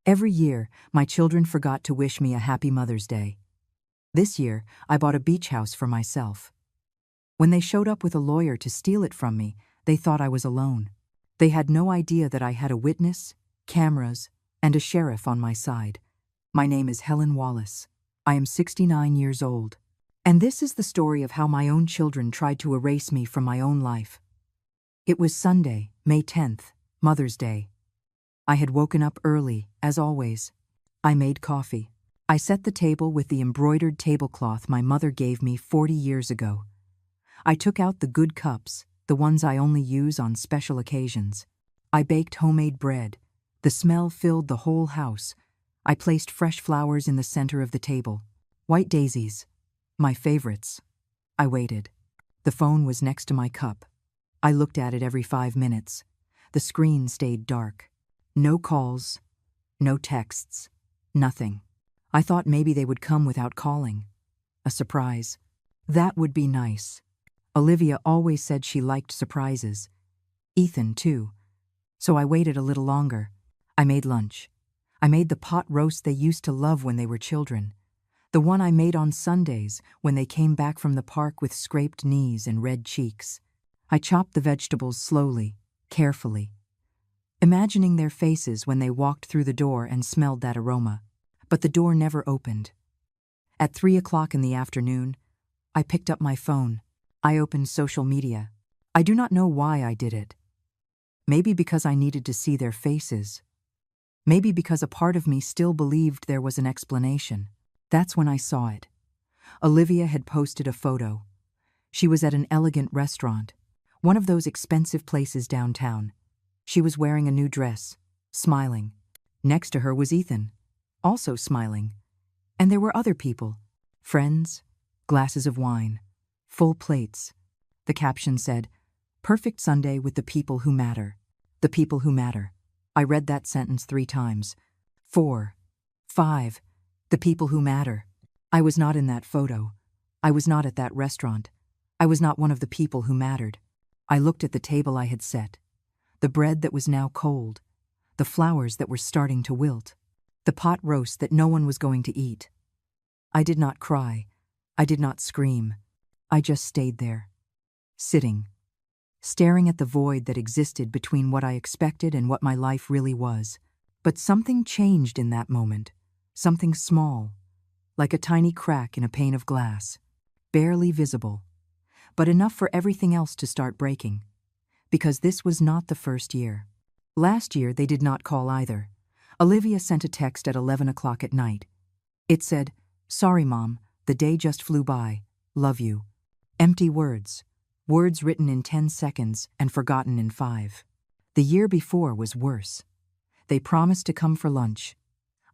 Every year, my children forgot to wish me a happy Mother's Day. This year, I bought a beach house for myself. When they showed up with a lawyer to steal it from me, they thought I was alone. They had no idea that I had a witness, cameras, and a sheriff on my side. My name is Helen Wallace. I am 69 years old. And this is the story of how my own children tried to erase me from my own life. It was Sunday, May 10th, Mother's Day. I had woken up early, as always. I made coffee. I set the table with the embroidered tablecloth my mother gave me 40 years ago. I took out the good cups, the ones I only use on special occasions. I baked homemade bread. The smell filled the whole house. I placed fresh flowers in the center of the table. White daisies. My favorites. I waited. The phone was next to my cup. I looked at it every 5 minutes. The screen stayed dark. No calls, no texts, nothing. I thought maybe they would come without calling. A surprise. That would be nice. Olivia always said she liked surprises. Ethan, too. So I waited a little longer. I made lunch. I made the pot roast they used to love when they were children. The one I made on Sundays when they came back from the park with scraped knees and red cheeks. I chopped the vegetables slowly, carefully, imagining their faces when they walked through the door and smelled that aroma. But the door never opened. At 3 o'clock in the afternoon, I picked up my phone. I opened social media. I do not know why I did it. Maybe because I needed to see their faces. Maybe because a part of me still believed there was an explanation. That's when I saw it. Olivia had posted a photo. She was at an elegant restaurant, one of those expensive places downtown. She was wearing a new dress, smiling. Next to her was Ethan, also smiling. And there were other people, friends, glasses of wine, full plates. The caption said, "Perfect Sunday with the people who matter." The people who matter. I read that sentence 3 times. 4, 5. The people who matter. I was not in that photo. I was not at that restaurant. I was not one of the people who mattered. I looked at the table I had set. The bread that was now cold. The flowers that were starting to wilt. The pot roast that no one was going to eat. I did not cry. I did not scream. I just stayed there. Sitting. Staring at the void that existed between what I expected and what my life really was. But something changed in that moment. Something small, like a tiny crack in a pane of glass. Barely visible, but enough for everything else to start breaking. Because this was not the first year. Last year they did not call either. Olivia sent a text at 11 o'clock at night. It said, "Sorry, Mom, the day just flew by. Love you." Empty words. Words written in 10 seconds and forgotten in 5. The year before was worse. They promised to come for lunch.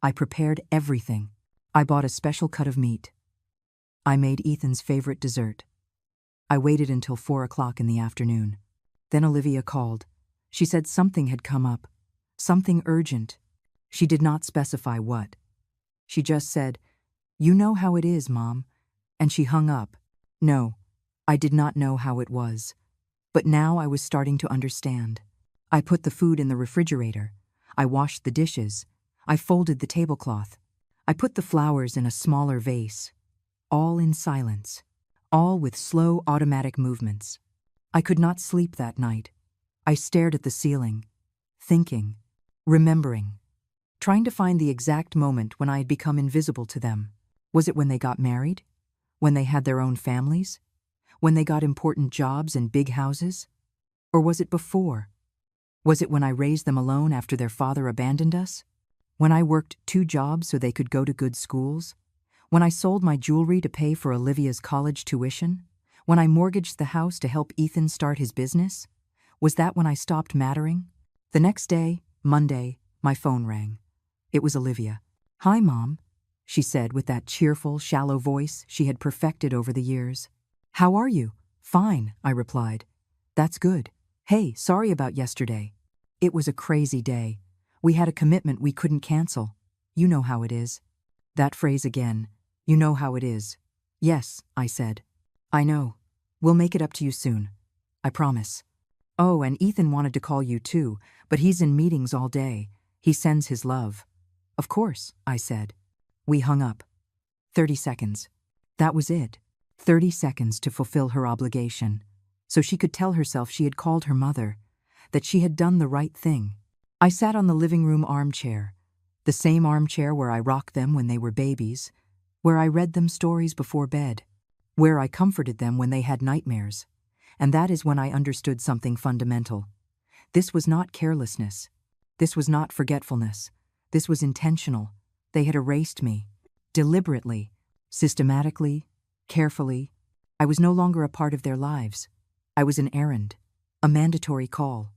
I prepared everything. I bought a special cut of meat. I made Ethan's favorite dessert. I waited until 4 o'clock in the afternoon. Then Olivia called. She said something had come up. Something urgent. She did not specify what. She just said, "You know how it is, Mom." And she hung up. No, I did not know how it was. But now I was starting to understand. I put the food in the refrigerator. I washed the dishes. I folded the tablecloth. I put the flowers in a smaller vase. All in silence. All with slow automatic movements. I could not sleep that night. I stared at the ceiling, thinking, remembering, trying to find the exact moment when I had become invisible to them. Was it when they got married? When they had their own families? When they got important jobs and big houses? Or was it before? Was it when I raised them alone after their father abandoned us? When I worked 2 jobs so they could go to good schools? When I sold my jewelry to pay for Olivia's college tuition? When I mortgaged the house to help Ethan start his business? Was that when I stopped mattering? The next day, Monday, my phone rang. It was Olivia. "Hi, Mom," she said with that cheerful, shallow voice she had perfected over the years. "How are you?" "Fine," I replied. "That's good. Hey, sorry about yesterday. It was a crazy day. We had a commitment we couldn't cancel. You know how it is." That phrase again. You know how it is. "Yes," I said. "I know. We'll make it up to you soon. I promise." "Oh, and Ethan wanted to call you too, but he's in meetings all day. He sends his love." Of course, I said. We hung up. 30 seconds. That was it. 30 seconds to fulfill her obligation, so she could tell herself she had called her mother, that she had done the right thing. I sat on the living room armchair, the same armchair where I rocked them when they were babies, where I read them stories before bed, where I comforted them when they had nightmares. And that is when I understood something fundamental. This was not carelessness. This was not forgetfulness. This was intentional. They had erased me. Deliberately, systematically, carefully. I was no longer a part of their lives. I was an errand, a mandatory call,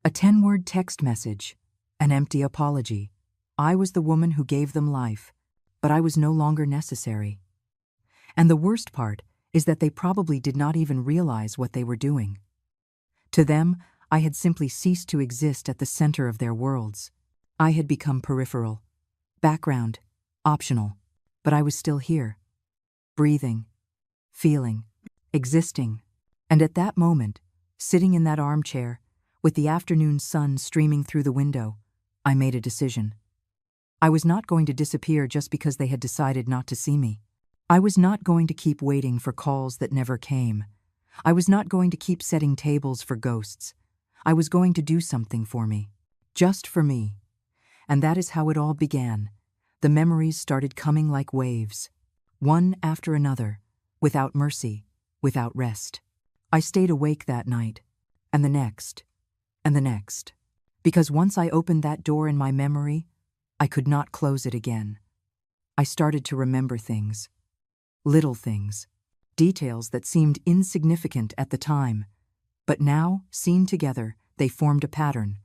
a 10-word text message, an empty apology. I was the woman who gave them life, but I was no longer necessary. And the worst part is that they probably did not even realize what they were doing. To them, I had simply ceased to exist at the center of their worlds. I had become peripheral, background, optional, but I was still here, breathing, feeling, existing. And at that moment, sitting in that armchair, with the afternoon sun streaming through the window, I made a decision. I was not going to disappear just because they had decided not to see me. I was not going to keep waiting for calls that never came. I was not going to keep setting tables for ghosts. I was going to do something for me, just for me. And that is how it all began. The memories started coming like waves, one after another, without mercy, without rest. I stayed awake that night, and the next, and the next, because once I opened that door in my memory, I could not close it again. I started to remember things, little things, details that seemed insignificant at the time, but now, seen together, they formed a pattern,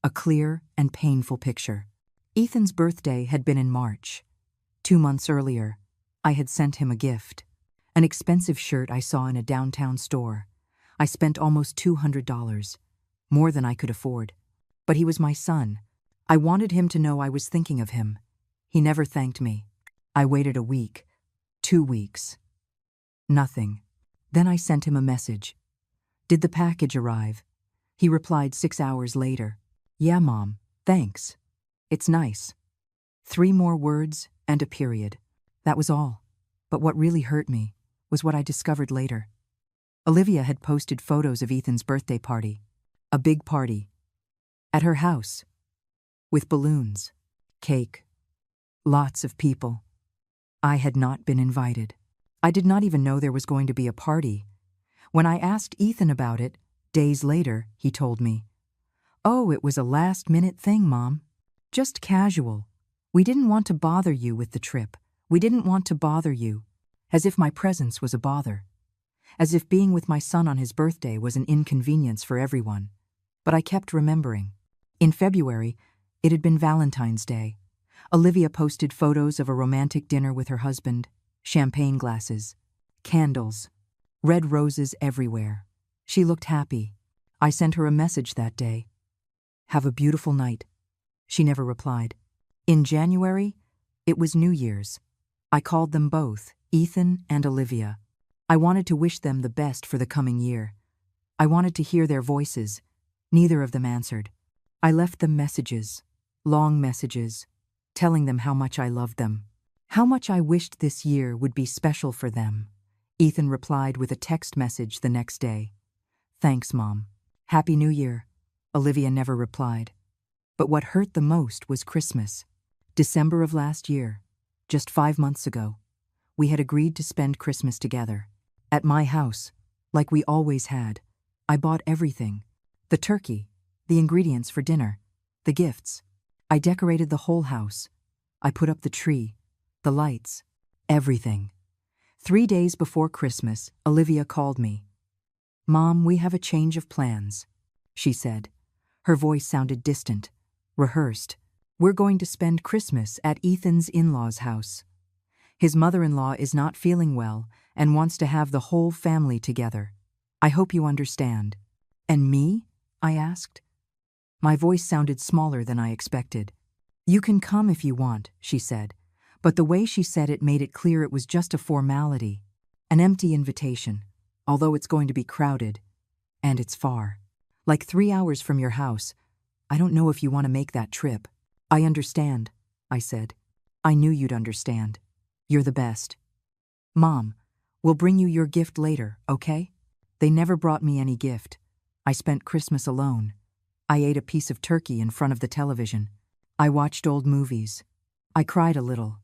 a clear and painful picture. Ethan's birthday had been in March. 2 months earlier, I had sent him a gift, an expensive shirt I saw in a downtown store. I spent almost $200, more than I could afford. But he was my son. I wanted him to know I was thinking of him. He never thanked me. I waited a week, 2 weeks. Nothing. Then I sent him a message. Did the package arrive? He replied 6 hours later. Yeah, Mom, thanks. It's nice. 3 more words and a period. That was all. But what really hurt me was what I discovered later. Olivia had posted photos of Ethan's birthday party. A big party. At her house. With balloons, cake, lots of people. I had not been invited. I did not even know there was going to be a party. When I asked Ethan about it, days later, he told me, "Oh, it was a last-minute thing, Mom. Just casual. We didn't want to bother you with the trip. We didn't want to bother you." As if my presence was a bother. As if being with my son on his birthday was an inconvenience for everyone. But I kept remembering. In February, it had been Valentine's Day. Olivia posted photos of a romantic dinner with her husband, champagne glasses, candles, red roses everywhere. She looked happy. I sent her a message that day. "Have a beautiful night." She never replied. In January, it was New Year's. I called them both, Ethan and Olivia. I wanted to wish them the best for the coming year. I wanted to hear their voices. Neither of them answered. I left them messages, long messages, telling them how much I loved them, how much I wished this year would be special for them. Ethan replied with a text message the next day. "Thanks, Mom. Happy New Year." Olivia never replied. But what hurt the most was Christmas. December of last year, just 5 months ago, we had agreed to spend Christmas together. At my house, like we always had. I bought everything. The turkey, the ingredients for dinner, the gifts. I decorated the whole house. I put up the tree, the lights, everything. 3 days before Christmas, Olivia called me. "Mom, we have a change of plans," she said. Her voice sounded distant, rehearsed. "We're going to spend Christmas at Ethan's in-laws' house. His mother-in-law is not feeling well and wants to have the whole family together. I hope you understand." "And me?" I asked. My voice sounded smaller than I expected. "You can come if you want," she said, but the way she said it made it clear it was just a formality, an empty invitation, although it's going to be crowded, and it's far. Like 3 hours from your house. I don't know if you want to make that trip. "I understand," I said. I knew you'd understand. You're the best. Mom, we'll bring you your gift later, okay? They never brought me any gift. I spent Christmas alone. I ate a piece of turkey in front of the television. I watched old movies. I cried a little.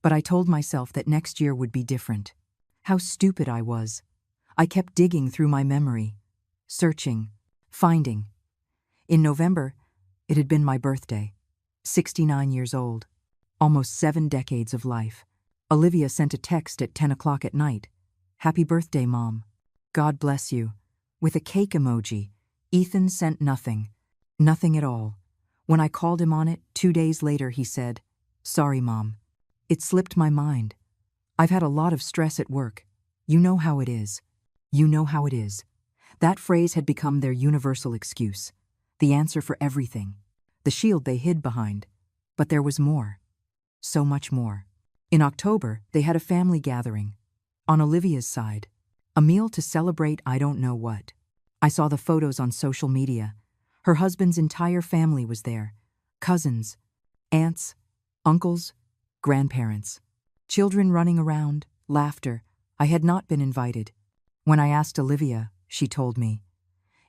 But I told myself that next year would be different. How stupid I was. I kept digging through my memory, searching, finding. In November, it had been my birthday, 69 years old, almost 7 decades of life. Olivia sent a text at 10 o'clock at night. Happy birthday, Mom. God bless you. With a cake emoji. Ethan sent nothing. Nothing at all. When I called him on it, 2 days later, he said, Sorry, Mom. It slipped my mind. I've had a lot of stress at work. You know how it is. You know how it is. That phrase had become their universal excuse. The answer for everything. The shield they hid behind. But there was more. So much more. In October, they had a family gathering. On Olivia's side. A meal to celebrate I don't know what. I saw the photos on social media. Her husband's entire family was there. Cousins, aunts, uncles, grandparents. Children running around, laughter. I had not been invited. When I asked Olivia, she told me,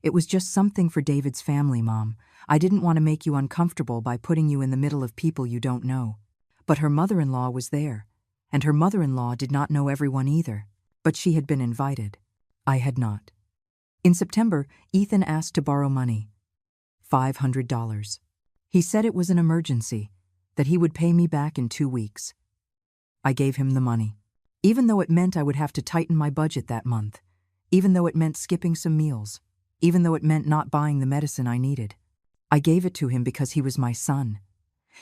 It was just something for David's family, Mom. I didn't want to make you uncomfortable by putting you in the middle of people you don't know. But her mother-in-law was there, and her mother-in-law did not know everyone either. But she had been invited. I had not. In September, Ethan asked to borrow money. $500. He said it was an emergency, that he would pay me back in 2 weeks. I gave him the money, even though it meant I would have to tighten my budget that month, even though it meant skipping some meals, even though it meant not buying the medicine I needed. I gave it to him because he was my son.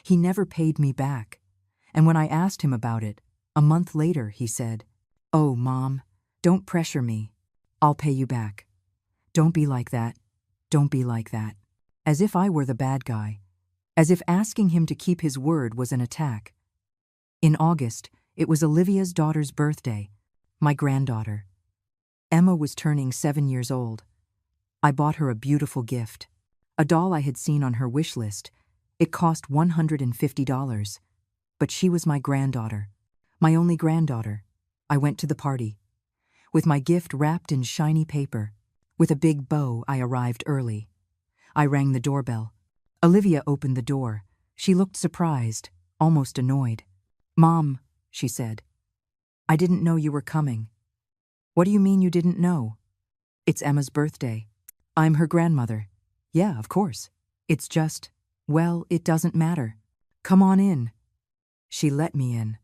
He never paid me back. And when I asked him about it, a month later, he said, Oh, Mom, don't pressure me. I'll pay you back. Don't be like that. Don't be like that. As if I were the bad guy. As if asking him to keep his word was an attack. In August, it was Olivia's daughter's birthday, my granddaughter. Emma was turning 7 years old. I bought her a beautiful gift, a doll I had seen on her wish list. It cost $150, but she was my granddaughter, my only granddaughter. I went to the party. With my gift wrapped in shiny paper, with a big bow, I arrived early. I rang the doorbell. Olivia opened the door. She looked surprised, almost annoyed. Mom, she said, I didn't know you were coming. What do you mean you didn't know? It's Emma's birthday. I'm her grandmother. Yeah, of course. It's just, well, it doesn't matter. Come on in. She let me in.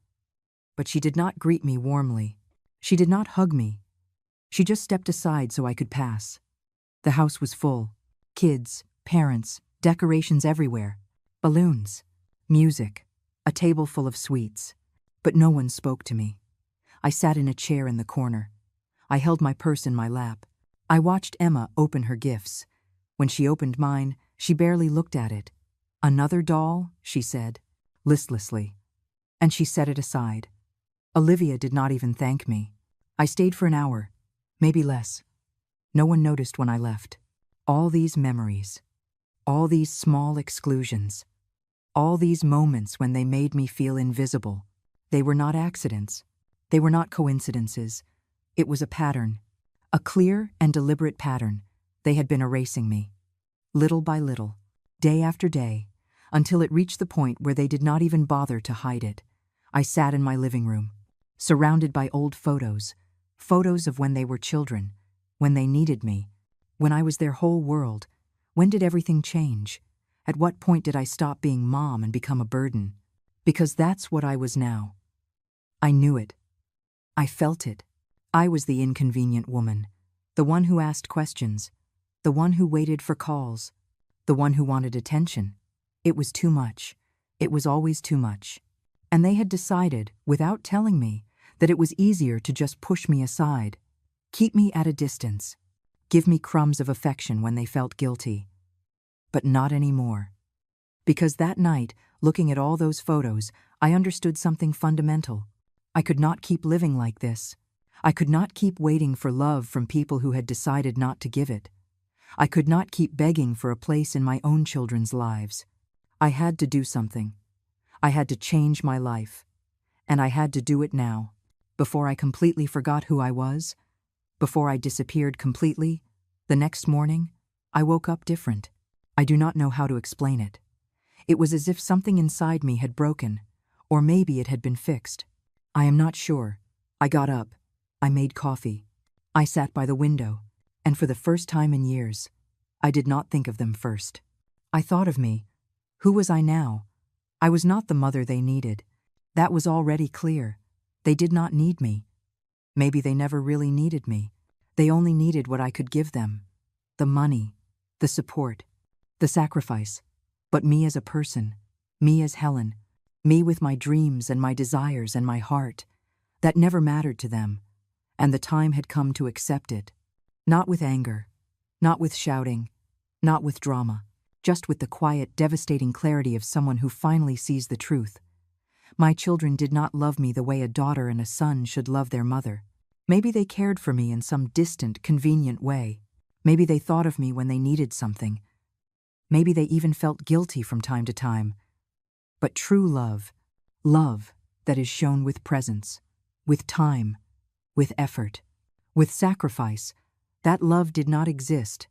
But she did not greet me warmly. She did not hug me. She just stepped aside so I could pass. The house was full. Kids, parents, decorations everywhere. Balloons, music, a table full of sweets. But no one spoke to me. I sat in a chair in the corner. I held my purse in my lap. I watched Emma open her gifts. When she opened mine, she barely looked at it. Another doll, she said, listlessly. And she set it aside. Olivia did not even thank me. I stayed for an hour, maybe less. No one noticed when I left. All these memories, all these small exclusions, all these moments when they made me feel invisible. They were not accidents. They were not coincidences. It was a pattern, a clear and deliberate pattern. They had been erasing me, little by little, day after day, until it reached the point where they did not even bother to hide it. I sat in my living room, surrounded by old photos, photos of when they were children, when they needed me, when I was their whole world. When did everything change? At what point did I stop being Mom and become a burden? Because that's what I was now. I knew it. I felt it. I was the inconvenient woman, the one who asked questions, the one who waited for calls, the one who wanted attention. It was too much. It was always too much. And they had decided, without telling me, that it was easier to just push me aside, keep me at a distance, give me crumbs of affection when they felt guilty. But not anymore. Because that night, looking at all those photos, I understood something fundamental. I could not keep living like this. I could not keep waiting for love from people who had decided not to give it. I could not keep begging for a place in my own children's lives. I had to do something. I had to change my life. And I had to do it now. Before I completely forgot who I was, before I disappeared completely, the next morning, I woke up different. I do not know how to explain it. It was as if something inside me had broken, or maybe it had been fixed. I am not sure. I got up. I made coffee. I sat by the window, and for the first time in years, I did not think of them first. I thought of me. Who was I now? I was not the mother they needed. That was already clear. They did not need me. Maybe they never really needed me. They only needed what I could give them. The money, the support, the sacrifice. But me as a person, me as Helen, me with my dreams and my desires and my heart, that never mattered to them. And the time had come to accept it. Not with anger, not with shouting, not with drama, just with the quiet, devastating clarity of someone who finally sees the truth. My children did not love me the way a daughter and a son should love their mother. Maybe they cared for me in some distant, convenient way. Maybe they thought of me when they needed something. Maybe they even felt guilty from time to time. But true love, love that is shown with presence, with time, with effort, with sacrifice, that love did not exist,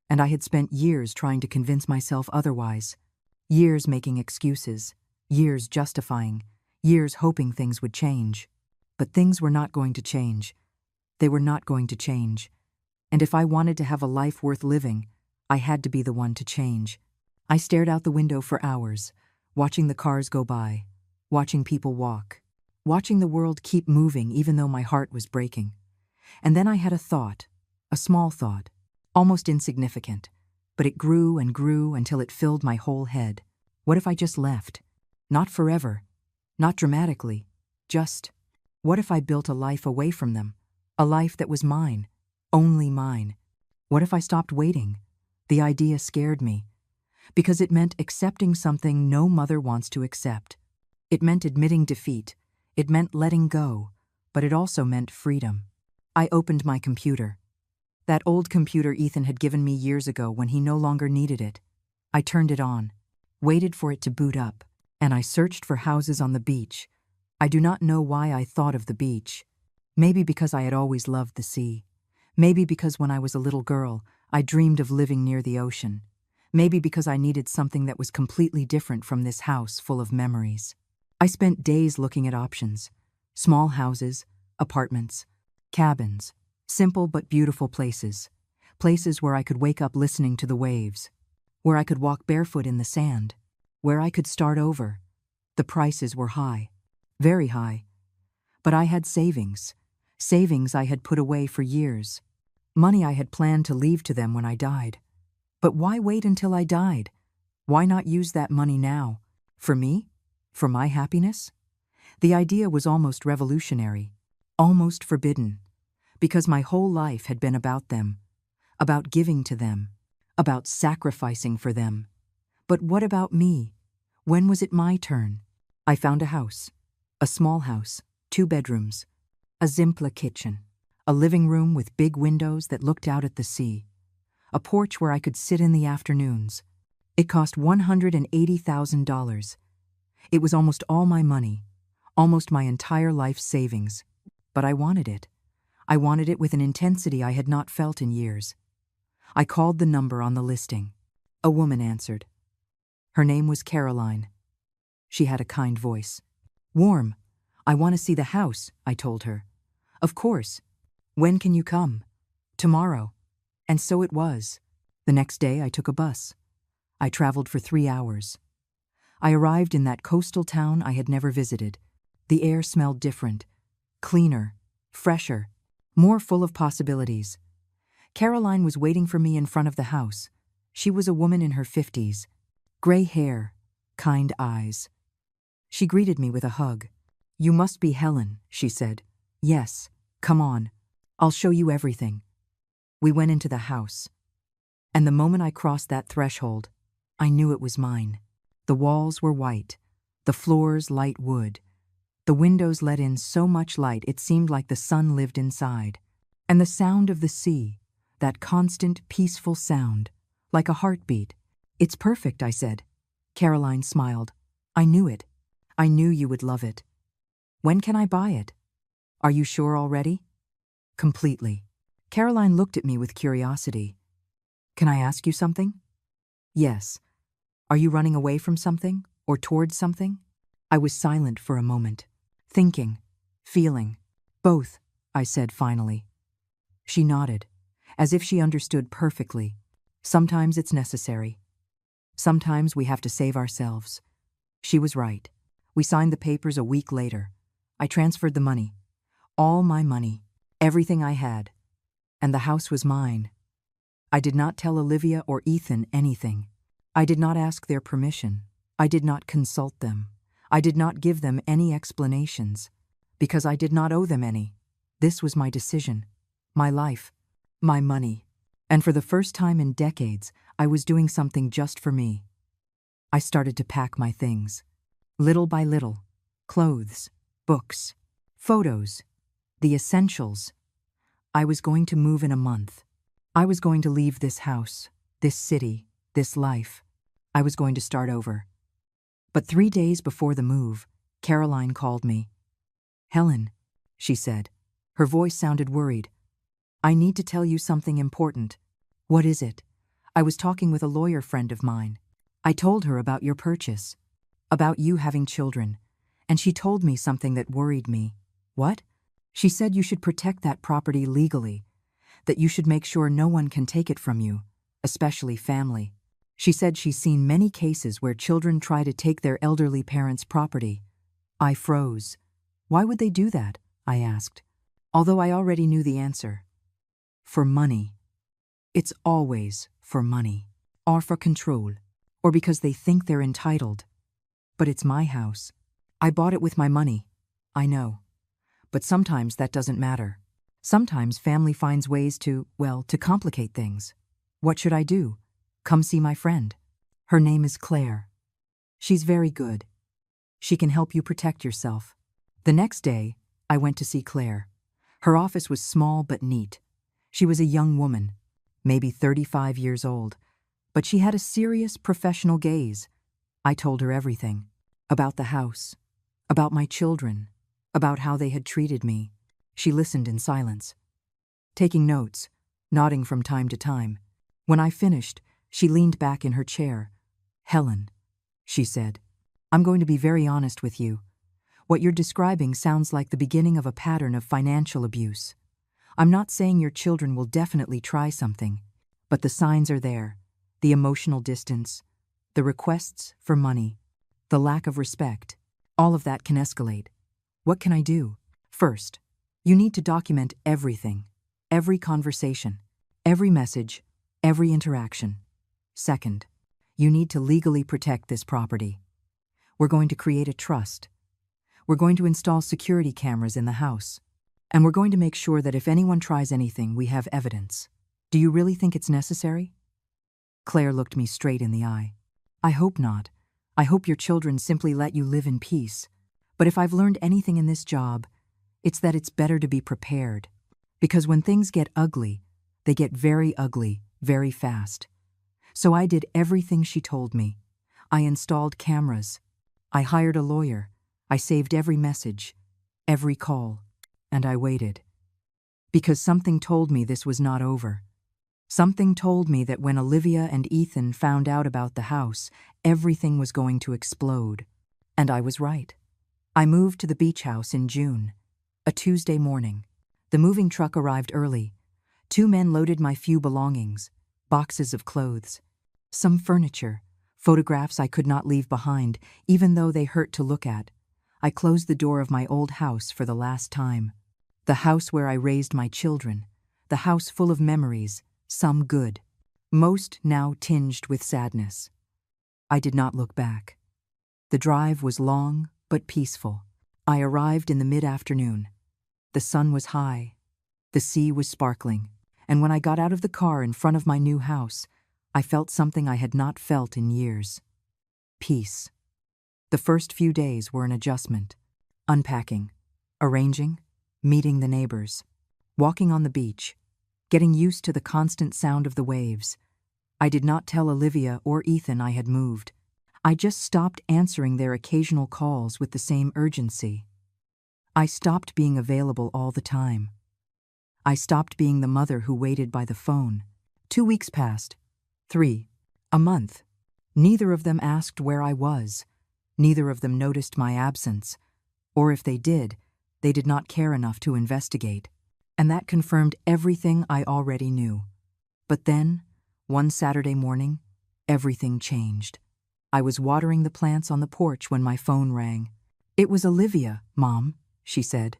and I had spent years trying to convince myself otherwise. Years making excuses, years justifying, years hoping things would change. But things were not going to change. They were not going to change. And if I wanted to have a life worth living, I had to be the one to change. I stared out the window for hours, watching the cars go by, watching people walk, watching the world keep moving even though my heart was breaking. And then I had a thought, a small thought, almost insignificant, but it grew and grew until it filled my whole head. What if I just left? Not forever, not dramatically, just, what if I built a life away from them? A life that was mine, only mine. What if I stopped waiting? The idea scared me, because it meant accepting something no mother wants to accept. It meant admitting defeat. It meant letting go, but it also meant freedom. I opened my computer. That old computer Ethan had given me years ago when he no longer needed it. I turned it on, waited for it to boot up, and I searched for houses on the beach. I do not know why I thought of the beach. Maybe because I had always loved the sea. Maybe because when I was a little girl, I dreamed of living near the ocean. Maybe because I needed something that was completely different from this house full of memories. I spent days looking at options. Small houses, apartments, cabins, simple but beautiful places. Places where I could wake up listening to the waves. Where I could walk barefoot in the sand. Where I could start over. The prices were high. Very high. But I had savings. Savings I had put away for years. Money I had planned to leave to them when I died. But why wait until I died? Why not use that money now? For me? For my happiness? The idea was almost revolutionary, almost forbidden, because my whole life had been about them, about giving to them, about sacrificing for them. But what about me? When was it my turn? I found a house, a small house, 2 bedrooms, a simple kitchen, a living room with big windows that looked out at the sea, a porch where I could sit in the afternoons. It cost $180,000. It was almost all my money, almost my entire life savings. But I wanted it. I wanted it with an intensity I had not felt in years. I called the number on the listing. A woman answered. Her name was Caroline. She had a kind voice. Warm. I want to see the house, I told her. Of course. When can you come? Tomorrow. And so it was. The next day I took a bus. I traveled for 3 hours. I arrived in that coastal town I had never visited. The air smelled different, cleaner, fresher, more full of possibilities. Caroline was waiting for me in front of the house. She was a woman in her 50s, gray hair, kind eyes. She greeted me with a hug. You must be Helen, she said. Yes, come on. I'll show you everything. We went into the house. And the moment I crossed that threshold, I knew it was mine. The walls were white, the floors light wood. The windows let in so much light it seemed like the sun lived inside. And the sound of the sea, that constant, peaceful sound, like a heartbeat. It's perfect, I said. Caroline smiled. I knew it. I knew you would love it. When can I buy it? Are you sure already? Completely. Caroline looked at me with curiosity. Can I ask you something? Yes. Are you running away from something or towards something? I was silent for a moment, thinking, feeling. Both, I said finally. She nodded, as if she understood perfectly. Sometimes it's necessary. Sometimes we have to save ourselves. She was right. We signed the papers a week later. I transferred the money. All my money. Everything I had. And the house was mine. I did not tell Olivia or Ethan anything. I did not ask their permission. I did not consult them. I did not give them any explanations, because I did not owe them any. This was my decision, my life, my money. And for the first time in decades, I was doing something just for me. I started to pack my things, little by little. Clothes, books, photos, the essentials. I was going to move in a month. I was going to leave this house, this city, this life. I was going to start over. But 3 days before the move, Caroline called me. Helen, she said. Her voice sounded worried. I need to tell you something important. What is it? I was talking with a lawyer friend of mine. I told her about your purchase, about you having children, and she told me something that worried me. What? She said you should protect that property legally, that you should make sure no one can take it from you, especially family. She said she's seen many cases where children try to take their elderly parents' property. I froze. Why would they do that? I asked, although I already knew the answer. For money. It's always for money, or for control, or because they think they're entitled. But it's my house. I bought it with my money. I know. But sometimes that doesn't matter. Sometimes family finds ways to complicate things. What should I do? Come see my friend. Her name is Claire. She's very good. She can help you protect yourself. The next day, I went to see Claire. Her office was small but neat. She was a young woman, maybe 35 years old, but she had a serious professional gaze. I told her everything. About the house, about my children, about how they had treated me. She listened in silence, taking notes, nodding from time to time. When I finished, she leaned back in her chair. Helen, she said, I'm going to be very honest with you. What you're describing sounds like the beginning of a pattern of financial abuse. I'm not saying your children will definitely try something, but the signs are there. The emotional distance, the requests for money, the lack of respect. All of that can escalate. What can I do? First, you need to document everything, every conversation, every message, every interaction. Second, you need to legally protect this property. We're going to create a trust. We're going to install security cameras in the house. And we're going to make sure that if anyone tries anything, we have evidence. Do you really think it's necessary? Claire looked me straight in the eye. I hope not. I hope your children simply let you live in peace. But if I've learned anything in this job, it's that it's better to be prepared. Because when things get ugly, they get very ugly, very fast. So I did everything she told me. I installed cameras. I hired a lawyer. I saved every message, every call, and I waited. Because something told me this was not over. Something told me that when Olivia and Ethan found out about the house, everything was going to explode. And I was right. I moved to the beach house in June, a Tuesday morning. The moving truck arrived early. 2 men loaded my few belongings, boxes of clothes, some furniture, photographs I could not leave behind, even though they hurt to look at. I closed the door of my old house for the last time. The house where I raised my children. The house full of memories, some good, most now tinged with sadness. I did not look back. The drive was long but peaceful. I arrived in the mid-afternoon. The sun was high. The sea was sparkling. And when I got out of the car in front of my new house, I felt something I had not felt in years. Peace. The first few days were an adjustment. Unpacking, arranging, meeting the neighbors, walking on the beach, getting used to the constant sound of the waves. I did not tell Olivia or Ethan I had moved. I just stopped answering their occasional calls with the same urgency. I stopped being available all the time. I stopped being the mother who waited by the phone. 2 weeks passed. 3. A month. Neither of them asked where I was. Neither of them noticed my absence. Or if they did not care enough to investigate. And that confirmed everything I already knew. But then, one Saturday morning, everything changed. I was watering the plants on the porch when my phone rang. "It was Olivia, Mom," she said.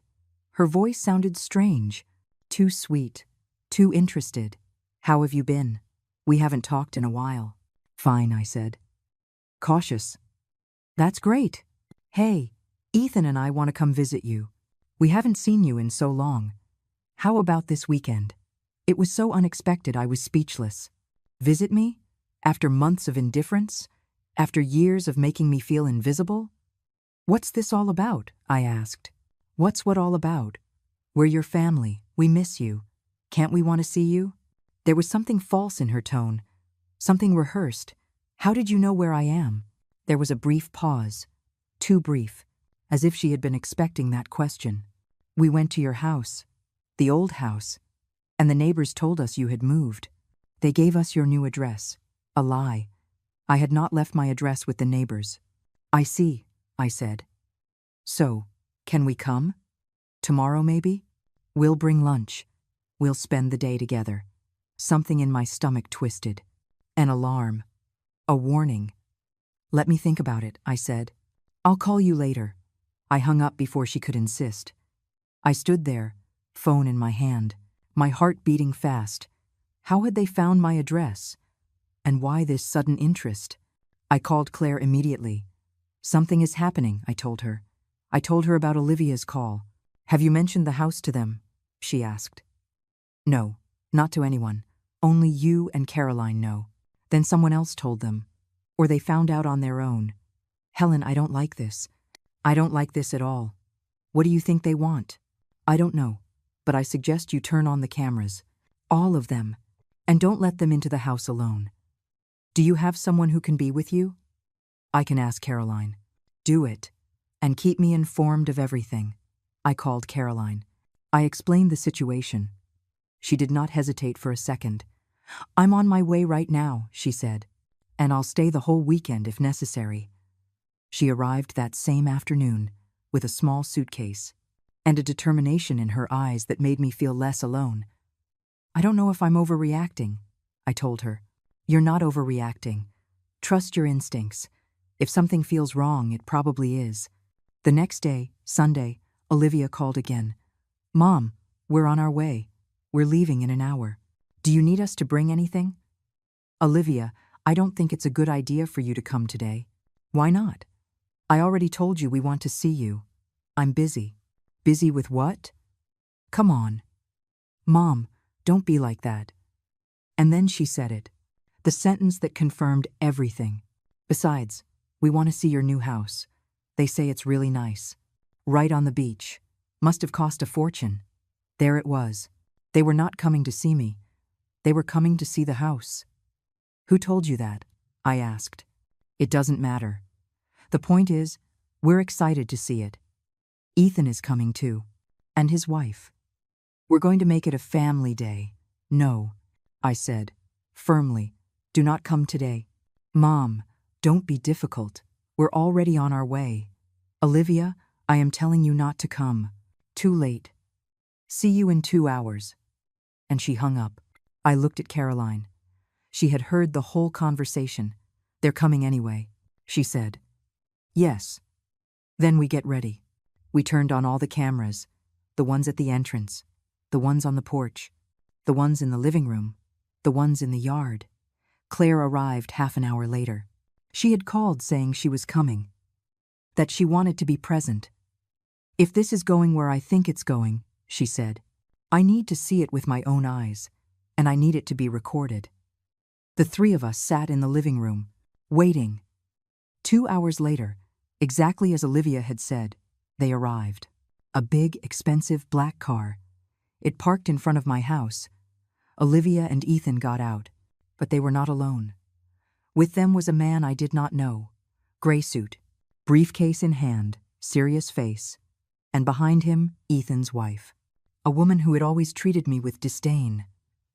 Her voice sounded strange, too sweet, too interested. "How have you been? We haven't talked in a while." "Fine," I said. Cautious. "That's great. Hey, Ethan and I want to come visit you. We haven't seen you in so long. How about this weekend?" It was so unexpected I was speechless. Visit me? After months of indifference? After years of making me feel invisible? "What's this all about?" I asked. "What's what all about? We're your family. We miss you. Can't we want to see you?" There was something false in her tone, something rehearsed. "How did you know where I am?" There was a brief pause, too brief, as if she had been expecting that question. "We went to your house, the old house, and the neighbors told us you had moved. They gave us your new address." A lie. I had not left my address with the neighbors. "I see," I said. "So, can we come? Tomorrow maybe? We'll bring lunch. We'll spend the day together." Something in my stomach twisted. An alarm. A warning. "Let me think about it," I said. "I'll call you later." I hung up before she could insist. I stood there, phone in my hand, my heart beating fast. How had they found my address? And why this sudden interest? I called Claire immediately. "Something is happening," I told her. I told her about Olivia's call. "Have you mentioned the house to them?" she asked. "No, not to anyone. Only you and Caroline know." Then someone else told them. Or they found out on their own. "Helen, I don't like this. I don't like this at all. What do you think they want?" "I don't know, but I suggest you turn on the cameras. All of them. And don't let them into the house alone." "Do you have someone who can be with you?" "I can ask Caroline." "Do it. And keep me informed of everything." I called Caroline. I explained the situation. She did not hesitate for a second. "I'm on my way right now," she said. "And I'll stay the whole weekend if necessary." She arrived that same afternoon with a small suitcase and a determination in her eyes that made me feel less alone. "I don't know if I'm overreacting," I told her. "You're not overreacting. Trust your instincts. If something feels wrong, it probably is." The next day, Sunday, Olivia called again. "Mom, we're on our way. We're leaving in an hour. Do you need us to bring anything?" "Olivia, I don't think it's a good idea for you to come today." "Why not?" "I already told you we want to see you. I'm busy." "Busy with what?" "Come on." "Mom, don't be like that." And then she said it. The sentence that confirmed everything. "Besides, we want to see your new house. They say it's really nice. Right on the beach. Must have cost a fortune." There it was. They were not coming to see me. They were coming to see the house. "Who told you that?" I asked. "It doesn't matter. The point is, we're excited to see it. Ethan is coming too. And his wife. We're going to make it a family day." "No," I said, firmly. "Do not come today." "Mom, don't be difficult. We're already on our way." "Olivia, I am telling you not to come." "Too late. See you in 2 hours." And she hung up. I looked at Caroline. She had heard the whole conversation. "They're coming anyway," she said. "Yes." "Then we get ready." We turned on all the cameras, the ones at the entrance, the ones on the porch, the ones in the living room, the ones in the yard. Claire arrived half an hour later. She had called saying she was coming, that she wanted to be present. "If this is going where I think it's going," she said, "I need to see it with my own eyes, and I need it to be recorded." The 3 of us sat in the living room, waiting. 2 hours later, exactly as Olivia had said, they arrived. A big, expensive black car. It parked in front of my house. Olivia and Ethan got out, but they were not alone. With them was a man I did not know, Gray suit, briefcase in hand, serious face, and behind him, Ethan's wife. A woman who had always treated me with disdain.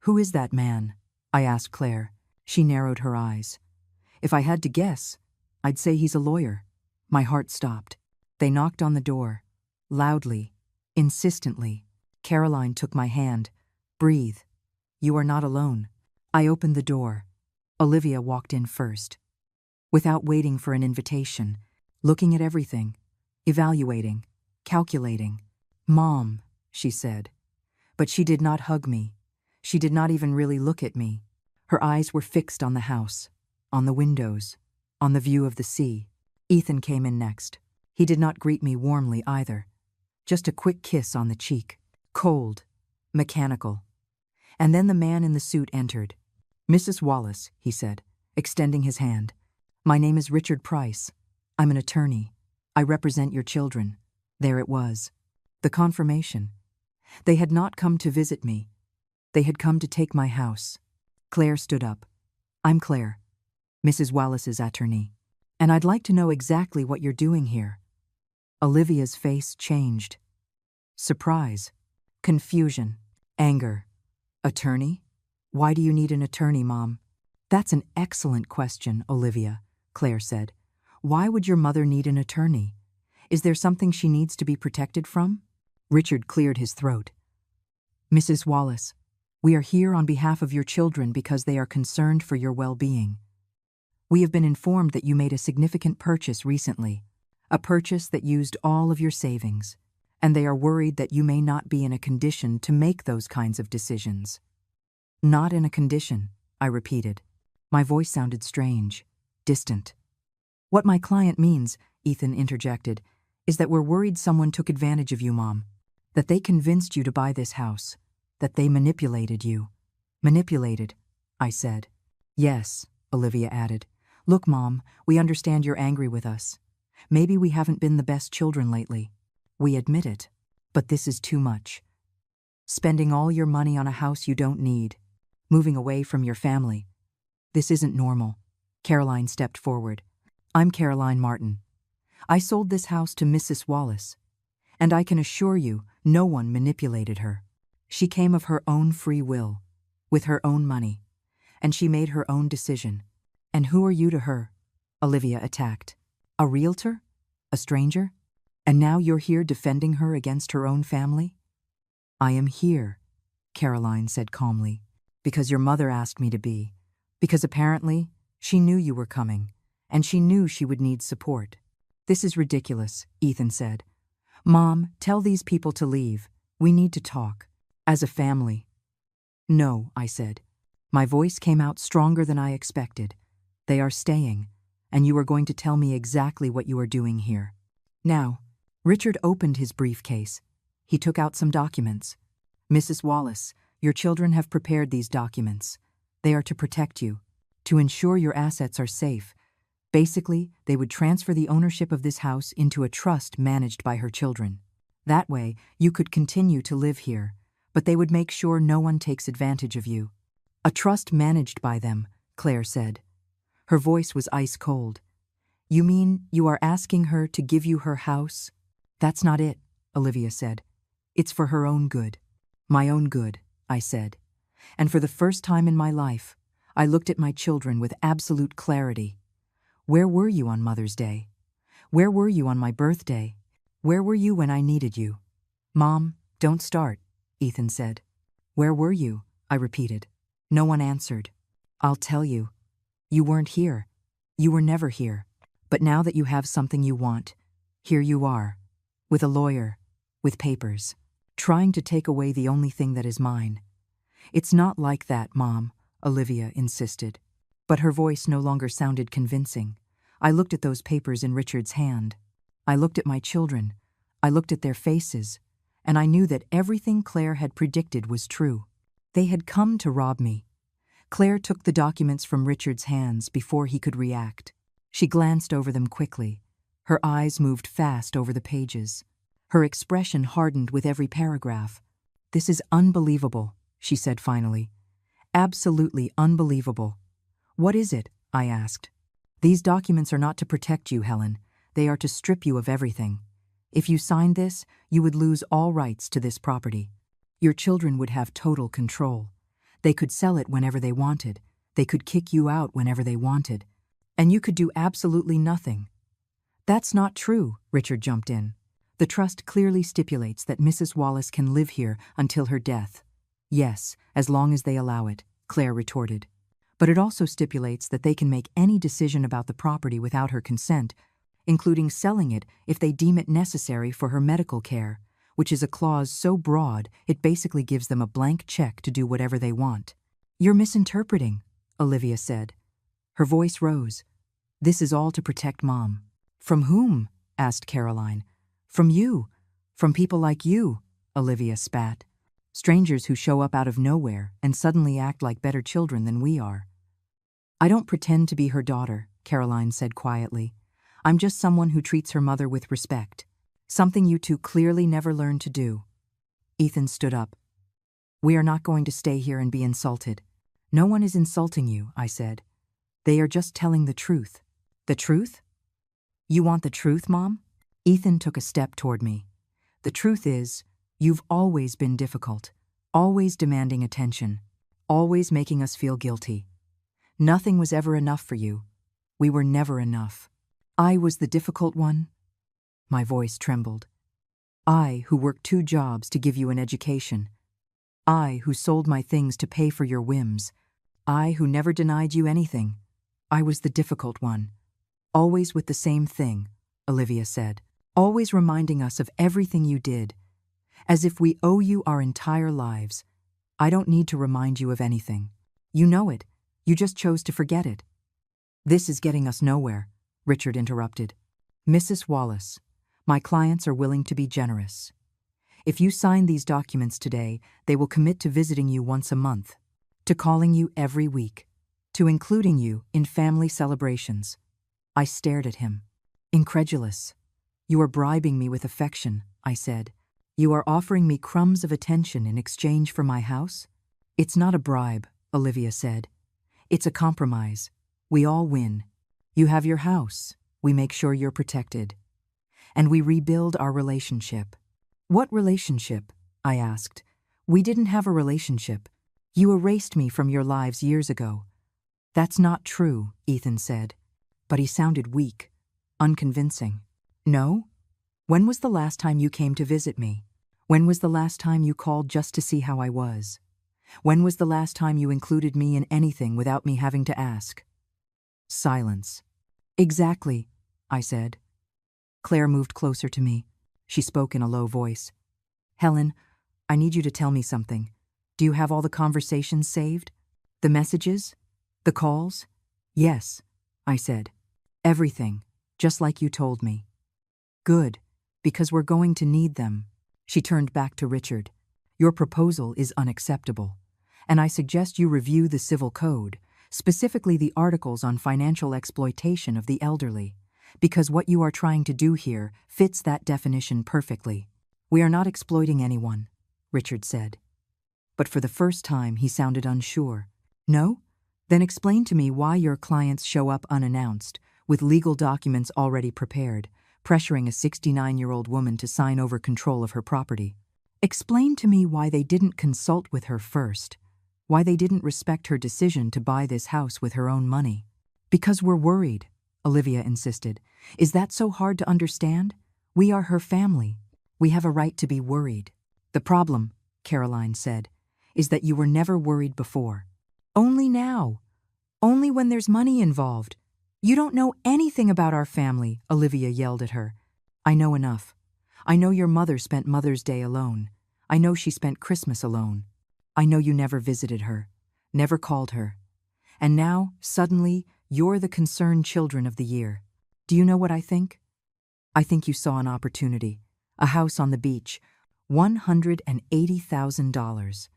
"Who is that man?" I asked Claire. She narrowed her eyes. "If I had to guess, I'd say he's a lawyer." My heart stopped. They knocked on the door. Loudly, insistently. Caroline took my hand. "Breathe. You are not alone." I opened the door. Olivia walked in first. Without waiting for an invitation, looking at everything, evaluating, calculating. "Mom," she said. But she did not hug me. She did not even really look at me. Her eyes were fixed on the house, on the windows, on the view of the sea. Ethan came in next. He did not greet me warmly either. Just a quick kiss on the cheek. Cold, mechanical. And then the man in the suit entered. "Mrs. Wallace," he said, extending his hand. "My name is Richard Price. I'm an attorney. I represent your children." There it was. The confirmation. They had not come to visit me. They had come to take my house. Claire stood up. "I'm Claire, Mrs. Wallace's attorney, and I'd like to know exactly what you're doing here." Olivia's face changed. Surprise, confusion, anger. "Attorney? Why do you need an attorney, Mom?" "That's an excellent question, Olivia," Claire said. "Why would your mother need an attorney? Is there something she needs to be protected from?" Richard cleared his throat. "Mrs. Wallace, we are here on behalf of your children because they are concerned for your well-being. We have been informed that you made a significant purchase recently, a purchase that used all of your savings, and they are worried that you may not be in a condition to make those kinds of decisions." "Not in a condition," I repeated. My voice sounded strange, distant. "What my client means," Ethan interjected, "is that we're worried someone took advantage of you, Mom. That they convinced you to buy this house. That they manipulated you." "Manipulated," I said. "Yes," Olivia added. "Look, Mom, we understand you're angry with us. Maybe we haven't been the best children lately. We admit it. But this is too much. Spending all your money on a house you don't need. Moving away from your family. This isn't normal." Caroline stepped forward. "I'm Caroline Martin. I sold this house to Mrs. Wallace. And I can assure you, no one manipulated her. She came of her own free will, with her own money, and she made her own decision. And who are you to her?" Olivia attacked. "A realtor? A stranger? And now you're here defending her against her own family?" "I am here," Caroline said calmly, "because your mother asked me to be. Because apparently, she knew you were coming, and she knew she would need support." "This is ridiculous," Ethan said. "Mom, tell these people to leave. We need to talk. As a family." "No," I said. My voice came out stronger than I expected. "They are staying, and you are going to tell me exactly what you are doing here." Now, Richard opened his briefcase. He took out some documents. "Mrs. Wallace, your children have prepared these documents. They are to protect you, to ensure your assets are safe. Basically, they would transfer the ownership of this house into a trust managed by her children. That way, you could continue to live here, but they would make sure no one takes advantage of you." "A trust managed by them," Claire said. Her voice was ice cold. "You mean you are asking her to give you her house?" "That's not it," Olivia said. "It's for her own good." "My own good," I said. And for the first time in my life, I looked at my children with absolute clarity. Where were you on Mother's Day? Where were you on my birthday? Where were you when I needed you? "Mom, don't start," Ethan said. "Where were you?" I repeated. No one answered. "I'll tell you. You weren't here. You were never here. But now that you have something you want, here you are, with a lawyer, with papers, trying to take away the only thing that is mine." "It's not like that, Mom," Olivia insisted. But her voice no longer sounded convincing. I looked at those papers in Richard's hand. I looked at my children. I looked at their faces. And I knew that everything Claire had predicted was true. They had come to rob me. Claire took the documents from Richard's hands before he could react. She glanced over them quickly. Her eyes moved fast over the pages. Her expression hardened with every paragraph. "This is unbelievable," she said finally. "Absolutely unbelievable." "What is it?" I asked. These documents are not to protect you, Helen. They are to strip you of everything. If you signed this, you would lose all rights to this property. Your children would have total control. They could sell it whenever they wanted. They could kick you out whenever they wanted. And you could do absolutely nothing. That's not true, Richard jumped in. The trust clearly stipulates that Mrs. Wallace can live here until her death. Yes, as long as they allow it, Claire retorted. But it also stipulates that they can make any decision about the property without her consent, including selling it if they deem it necessary for her medical care, which is a clause so broad it basically gives them a blank check to do whatever they want. You're misinterpreting, Olivia said. Her voice rose. This is all to protect Mom. From whom? Asked Caroline. From you. From people like you, Olivia spat. Strangers who show up out of nowhere and suddenly act like better children than we are. I don't pretend to be her daughter, Caroline said quietly. I'm just someone who treats her mother with respect. Something you two clearly never learned to do. Ethan stood up. We are not going to stay here and be insulted. No one is insulting you, I said. They are just telling the truth. The truth? You want the truth, Mom? Ethan took a step toward me. The truth is, you've always been difficult, always demanding attention, always making us feel guilty. Nothing was ever enough for you. We were never enough. I was the difficult one. My voice trembled. I, who worked 2 jobs to give you an education. I, who sold my things to pay for your whims. I, who never denied you anything. I was the difficult one. Always with the same thing, Olivia said. Always reminding us of everything you did. As if we owe you our entire lives. I don't need to remind you of anything. You know it. You just chose to forget it. This is getting us nowhere, Richard interrupted. Mrs. Wallace, my clients are willing to be generous. If you sign these documents today, they will commit to visiting you once a month, to calling you every week, to including you in family celebrations. I stared at him, incredulous. You are bribing me with affection, I said. You are offering me crumbs of attention in exchange for my house? It's not a bribe, Olivia said. It's a compromise. We all win. You have your house. We make sure you're protected. And we rebuild our relationship. What relationship? I asked. We didn't have a relationship. You erased me from your lives years ago. That's not true, Ethan said. But he sounded weak, unconvincing. No? When was the last time you came to visit me? When was the last time you called just to see how I was? When was the last time you included me in anything without me having to ask? Silence. Exactly, I said. Claire moved closer to me. She spoke in a low voice. Helen, I need you to tell me something. Do you have all the conversations saved? The messages? The calls? Yes, I said. Everything, just like you told me. Good, because we're going to need them. She turned back to Richard. Your proposal is unacceptable, and I suggest you review the civil code, specifically the articles on financial exploitation of the elderly, because what you are trying to do here fits that definition perfectly. We are not exploiting anyone, Richard said. But for the first time he sounded unsure. No? Then explain to me why your clients show up unannounced, with legal documents already prepared, pressuring a 69-year-old woman to sign over control of her property. Explain to me why they didn't consult with her first, why they didn't respect her decision to buy this house with her own money. Because we're worried, Olivia insisted. Is that so hard to understand? We are her family. We have a right to be worried. The problem, Caroline said, is that you were never worried before. Only now. Only when there's money involved. You don't know anything about our family, Olivia yelled at her. I know enough. I know your mother spent Mother's Day alone. I know she spent Christmas alone. I know you never visited her, never called her. And now, suddenly, you're the concerned children of the year. Do you know what I think? I think you saw an opportunity. A house on the beach, $180,000.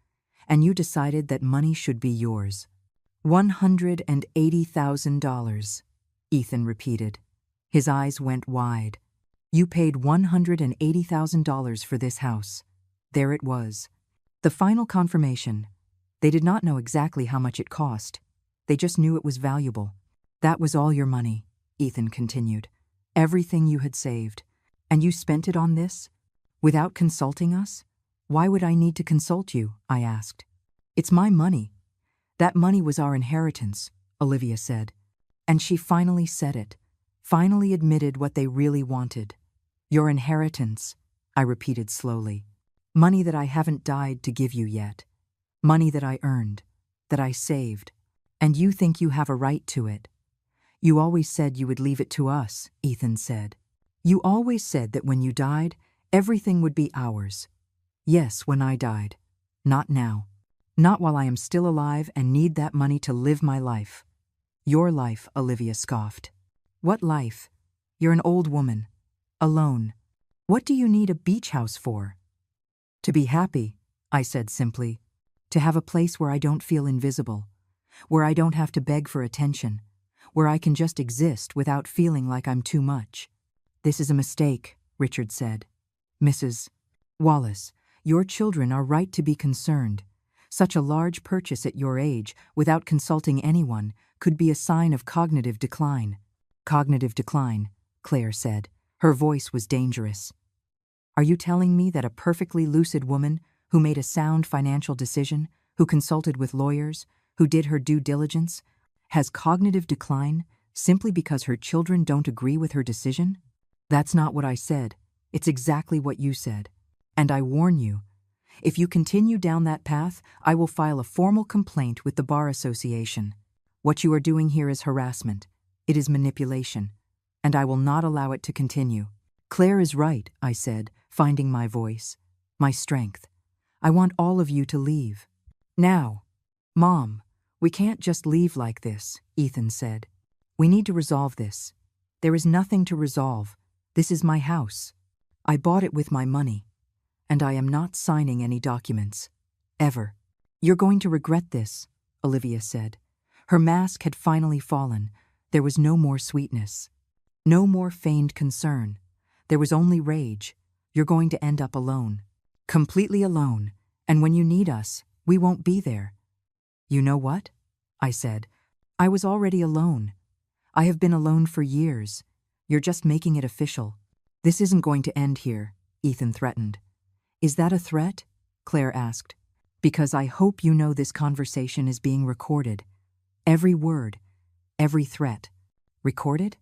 And you decided that money should be yours. $180,000, Ethan repeated. His eyes went wide. You paid $180,000 for this house. There it was. The final confirmation. They did not know exactly how much it cost. They just knew it was valuable. That was all your money, Ethan continued. Everything you had saved. And you spent it on this? Without consulting us? Why would I need to consult you? I asked. It's my money. That money was our inheritance, Olivia said. And she finally said it, finally admitted what they really wanted. Your inheritance, I repeated slowly. Money that I haven't died to give you yet. Money that I earned, that I saved. And you think you have a right to it. You always said you would leave it to us, Ethan said. You always said that when you died, everything would be ours. Yes, when I died. Not now. Not while I am still alive and need that money to live my life. Your life, Olivia scoffed. What life? You're an old woman. Alone. What do you need a beach house for? To be happy, I said simply. To have a place where I don't feel invisible. Where I don't have to beg for attention. Where I can just exist without feeling like I'm too much. This is a mistake, Richard said. Mrs. Wallace, your children are right to be concerned. Such a large purchase at your age, without consulting anyone, could be a sign of cognitive decline. Cognitive decline, Claire said. Her voice was dangerous. Are you telling me that a perfectly lucid woman, who made a sound financial decision, who consulted with lawyers, who did her due diligence, has cognitive decline simply because her children don't agree with her decision? That's not what I said. It's exactly what you said. And I warn you, if you continue down that path, I will file a formal complaint with the Bar Association. What you are doing here is harassment. It is manipulation. And I will not allow it to continue. Claire is right, I said, finding my voice, my strength. I want all of you to leave. Now. Mom, we can't just leave like this, Ethan said. We need to resolve this. There is nothing to resolve. This is my house. I bought it with my money. And I am not signing any documents. Ever. You're going to regret this, Olivia said. Her mask had finally fallen. There was no more sweetness. No more feigned concern. There was only rage. You're going to end up alone. Completely alone. And when you need us, we won't be there. You know what? I said. I was already alone. I have been alone for years. You're just making it official. This isn't going to end here, Ethan threatened. Is that a threat? Claire asked. Because I hope you know this conversation is being recorded. Every word, every threat. Recorded?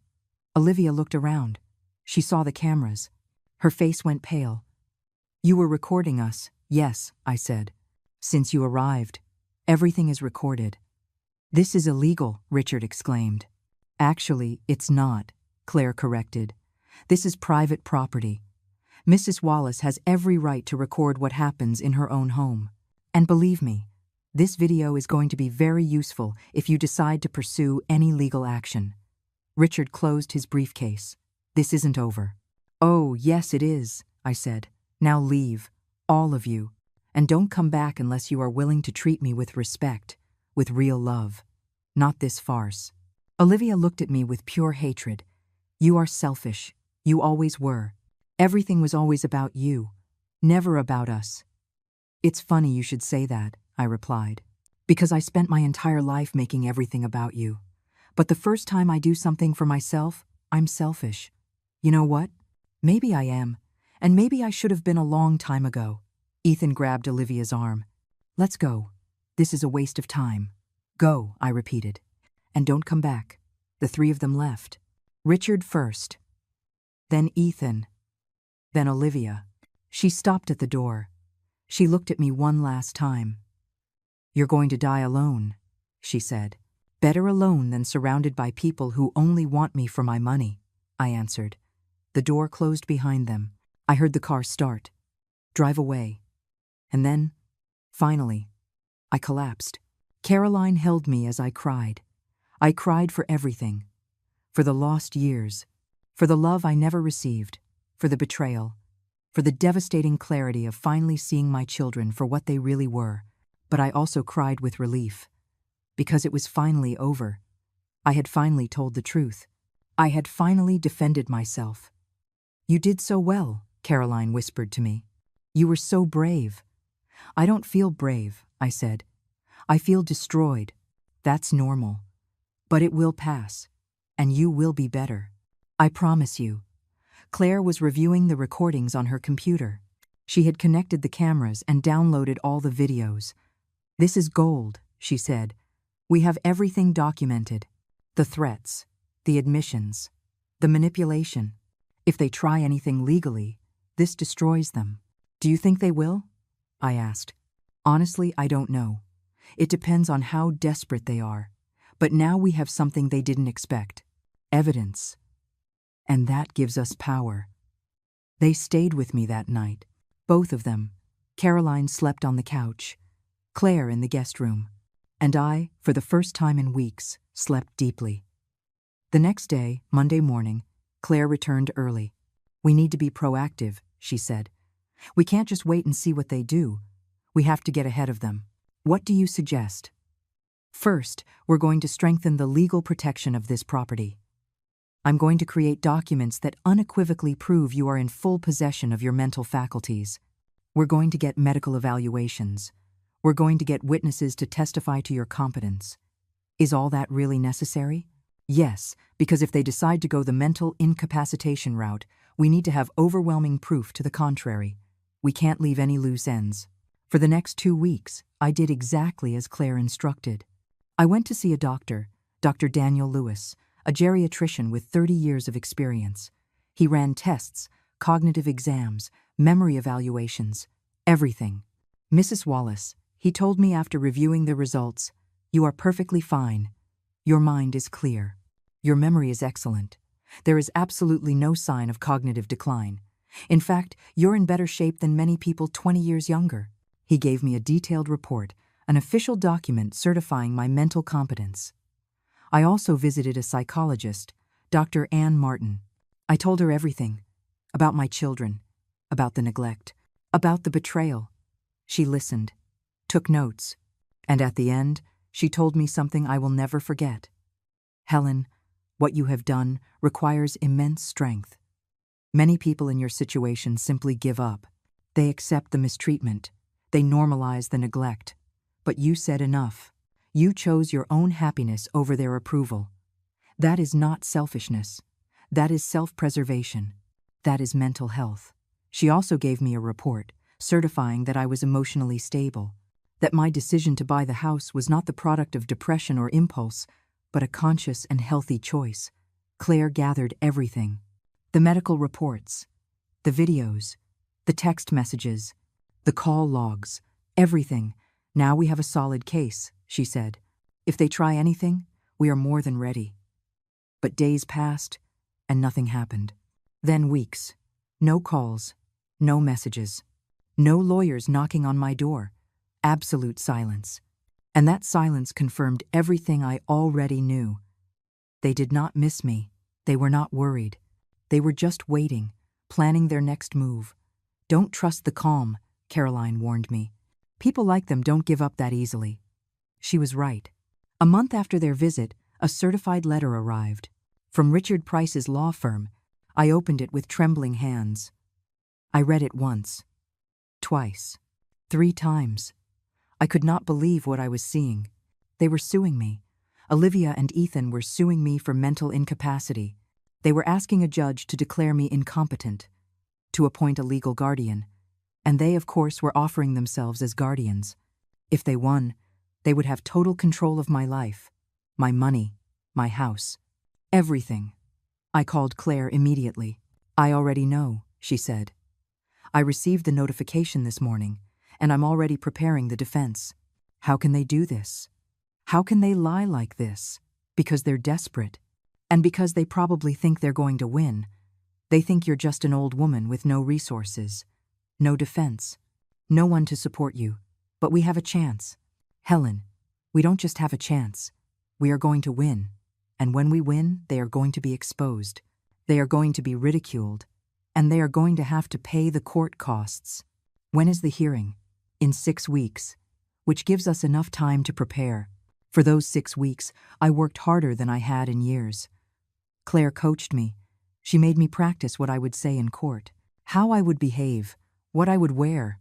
Olivia looked around. She saw the cameras. Her face went pale. You were recording us, yes, I said. Since you arrived. Everything is recorded. This is illegal, Richard exclaimed. Actually, it's not, Claire corrected. This is private property. Mrs. Wallace has every right to record what happens in her own home. And believe me, this video is going to be very useful if you decide to pursue any legal action. Richard closed his briefcase. This isn't over. Oh, yes, it is, I said. Now leave, all of you. And don't come back unless you are willing to treat me with respect, with real love. Not this farce. Olivia looked at me with pure hatred. You are selfish. You always were. Everything was always about you, never about us. It's funny you should say that, I replied, because I spent my entire life making everything about you. But the first time I do something for myself, I'm selfish. You know what? Maybe I am, and maybe I should have been a long time ago. Ethan grabbed Olivia's arm. Let's go. This is a waste of time. Go, I repeated. And don't come back. The three of them left. Richard first. Then Ethan. Then Olivia. She stopped at the door. She looked at me one last time. You're going to die alone, she said. Better alone than surrounded by people who only want me for my money, I answered. The door closed behind them. I heard the car start, drive away. And then, finally, I collapsed. Caroline held me as I cried. I cried for everything. For the lost years. For the love I never received. For the betrayal. For the devastating clarity of finally seeing my children for what they really were. But I also cried with relief. Because it was finally over. I had finally told the truth. I had finally defended myself. You did so well, Caroline whispered to me. You were so brave. I don't feel brave, I said. I feel destroyed. That's normal. But it will pass. and you will be better. I promise you. Claire was reviewing the recordings on her computer. She had connected the cameras and downloaded all the videos. This is gold, she said. We have everything documented. The threats, the admissions, the manipulation. If they try anything legally, this destroys them. Do you think they will? I asked. Honestly, I don't know. It depends on how desperate they are. But now we have something they didn't expect. Evidence. And that gives us power. They stayed with me that night. Both of them. Caroline slept on the couch, Claire in the guest room, and I, for the first time in weeks, slept deeply. The next day, Monday morning, Claire returned early. We need to be proactive, she said. We can't just wait and see what they do. We have to get ahead of them. What do you suggest? First, we're going to strengthen the legal protection of this property. I'm going to create documents that unequivocally prove you are in full possession of your mental faculties. We're going to get medical evaluations. We're going to get witnesses to testify to your competence. Is all that really necessary? Yes, because if they decide to go the mental incapacitation route, we need to have overwhelming proof to the contrary. We can't leave any loose ends. For the next 2 weeks, I did exactly as Claire instructed. I went to see a doctor, Dr. Daniel Lewis, a geriatrician with 30 years of experience. He ran tests, cognitive exams, memory evaluations, everything. Mrs. Wallace, he told me after reviewing the results, you are perfectly fine. Your mind is clear. Your memory is excellent. There is absolutely no sign of cognitive decline. In fact, you're in better shape than many people 20 years younger. He gave me a detailed report, an official document certifying my mental competence. I also visited a psychologist, Dr. Ann Martin. I told her everything, about my children, about the neglect, about the betrayal. She listened, took notes, and at the end, she told me something I will never forget. Helen, what you have done requires immense strength. Many people in your situation simply give up. They accept the mistreatment. They normalize the neglect. But you said enough. You chose your own happiness over their approval. That is not selfishness. That is self-preservation. That is mental health. She also gave me a report, certifying that I was emotionally stable, that my decision to buy the house was not the product of depression or impulse, but a conscious and healthy choice. Claire gathered everything. The medical reports, the videos, the text messages, the call logs, everything. Now we have a solid case, she said. If they try anything, we are more than ready. But days passed, and nothing happened. Then weeks. No calls, no messages, no lawyers knocking on my door. Absolute silence. And that silence confirmed everything I already knew. They did not miss me. They were not worried. They were just waiting, planning their next move. Don't trust the calm, Caroline warned me. People like them don't give up that easily. She was right. A month after their visit, a certified letter arrived. From Richard Price's law firm. I opened it with trembling hands. I read it once, twice, 3 times. I could not believe what I was seeing. They were suing me. Olivia and Ethan were suing me for mental incapacity. They were asking a judge to declare me incompetent, to appoint a legal guardian, and they, of course, were offering themselves as guardians. If they won, they would have total control of my life, my money, my house, everything. I called Claire immediately. I already know, she said. I received the notification this morning, and I'm already preparing the defense. How can they do this? How can they lie like this? Because they're desperate. And because they probably think they're going to win. They think you're just an old woman with no resources, no defense, no one to support you. But we have a chance. Helen, we don't just have a chance. We are going to win. And when we win, they are going to be exposed. They are going to be ridiculed. And they are going to have to pay the court costs. When is the hearing? In 6 weeks, which gives us enough time to prepare. For those 6 weeks, I worked harder than I had in years. Claire coached me. She made me practice what I would say in court, how I would behave, what I would wear.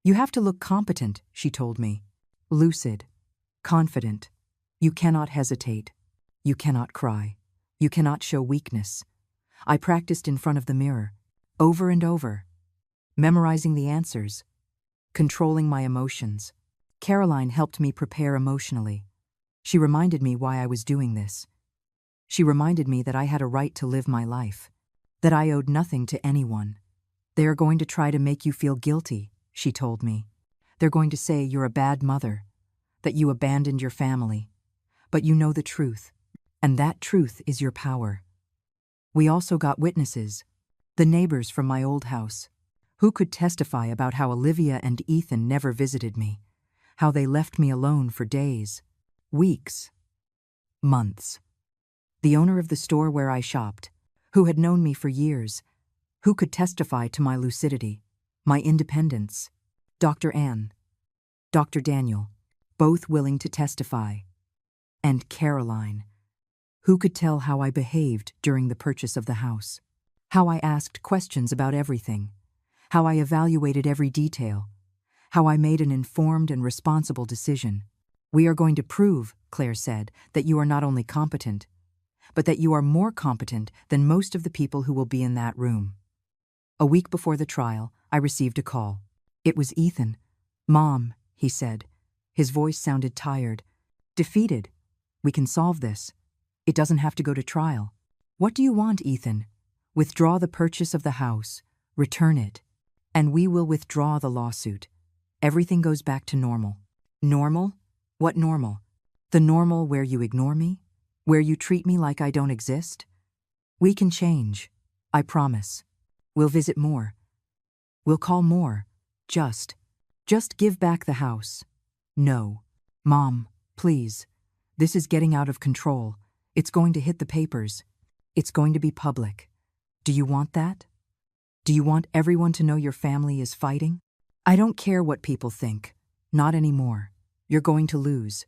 You have to look competent, she told me. Lucid, confident. You cannot hesitate. You cannot cry. You cannot show weakness. I practiced in front of the mirror, over and over, memorizing the answers, controlling my emotions. Caroline helped me prepare emotionally. She reminded me why I was doing this. She reminded me that I had a right to live my life, that I owed nothing to anyone. They are going to try to make you feel guilty, she told me. They're going to say you're a bad mother, that you abandoned your family. But you know the truth, and that truth is your power. We also got witnesses, the neighbors from my old house, who could testify about how Olivia and Ethan never visited me, how they left me alone for days, weeks, months. The owner of the store where I shopped, who had known me for years, who could testify to my lucidity, my independence, Dr. Ann, Dr. Daniel, both willing to testify, and Caroline, who could tell how I behaved during the purchase of the house, how I asked questions about everything, how I evaluated every detail, how I made an informed and responsible decision. We are going to prove, Claire said, that you are not only competent, but that you are more competent than most of the people who will be in that room. A week before the trial, I received a call. It was Ethan. Mom, he said. His voice sounded tired, defeated. We can solve this. It doesn't have to go to trial. What do you want, Ethan? Withdraw the purchase of the house, return it, and we will withdraw the lawsuit. Everything goes back to normal. Normal? What normal? The normal where you ignore me? Where you treat me like I don't exist? We can change. I promise. We'll visit more. We'll call more. Just give back the house. No. Mom, please. This is getting out of control. It's going to hit the papers. It's going to be public. Do you want that? Do you want everyone to know your family is fighting? I don't care what people think. Not anymore. You're going to lose.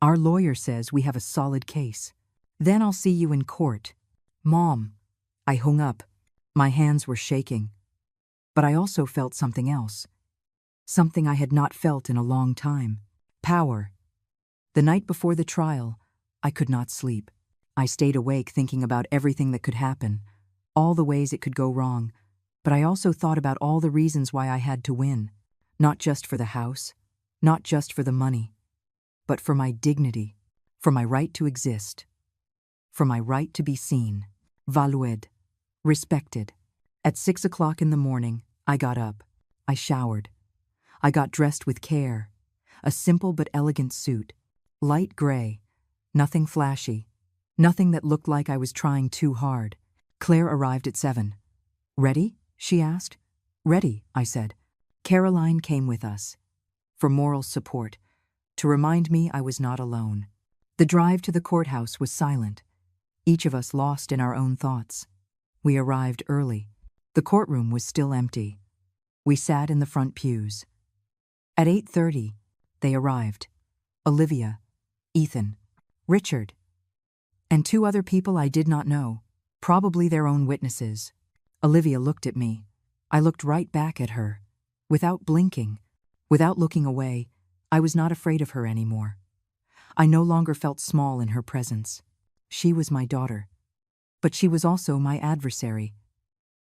Our lawyer says we have a solid case. Then I'll see you in court. Mom. I hung up. My hands were shaking. But I also felt something else. Something I had not felt in a long time. Power. The night before the trial, I could not sleep. I stayed awake thinking about everything that could happen, all the ways it could go wrong, but I also thought about all the reasons why I had to win, not just for the house, not just for the money, but for my dignity, for my right to exist, for my right to be seen, valued, respected. At 6 o'clock in the morning, I got up. I showered. I got dressed with care. A simple but elegant suit, light gray, nothing flashy, nothing that looked like I was trying too hard. Claire arrived at 7. Ready? She asked. Ready, I said. Caroline came with us, for moral support, to remind me I was not alone. The drive to the courthouse was silent, each of us lost in our own thoughts. We arrived early. The courtroom was still empty. We sat in the front pews. At 8:30, they arrived. Olivia, Ethan, Richard, and 2 other people I did not know, probably their own witnesses. Olivia looked at me. I looked right back at her. Without blinking, without looking away, I was not afraid of her anymore. I no longer felt small in her presence. She was my daughter, but she was also my adversary,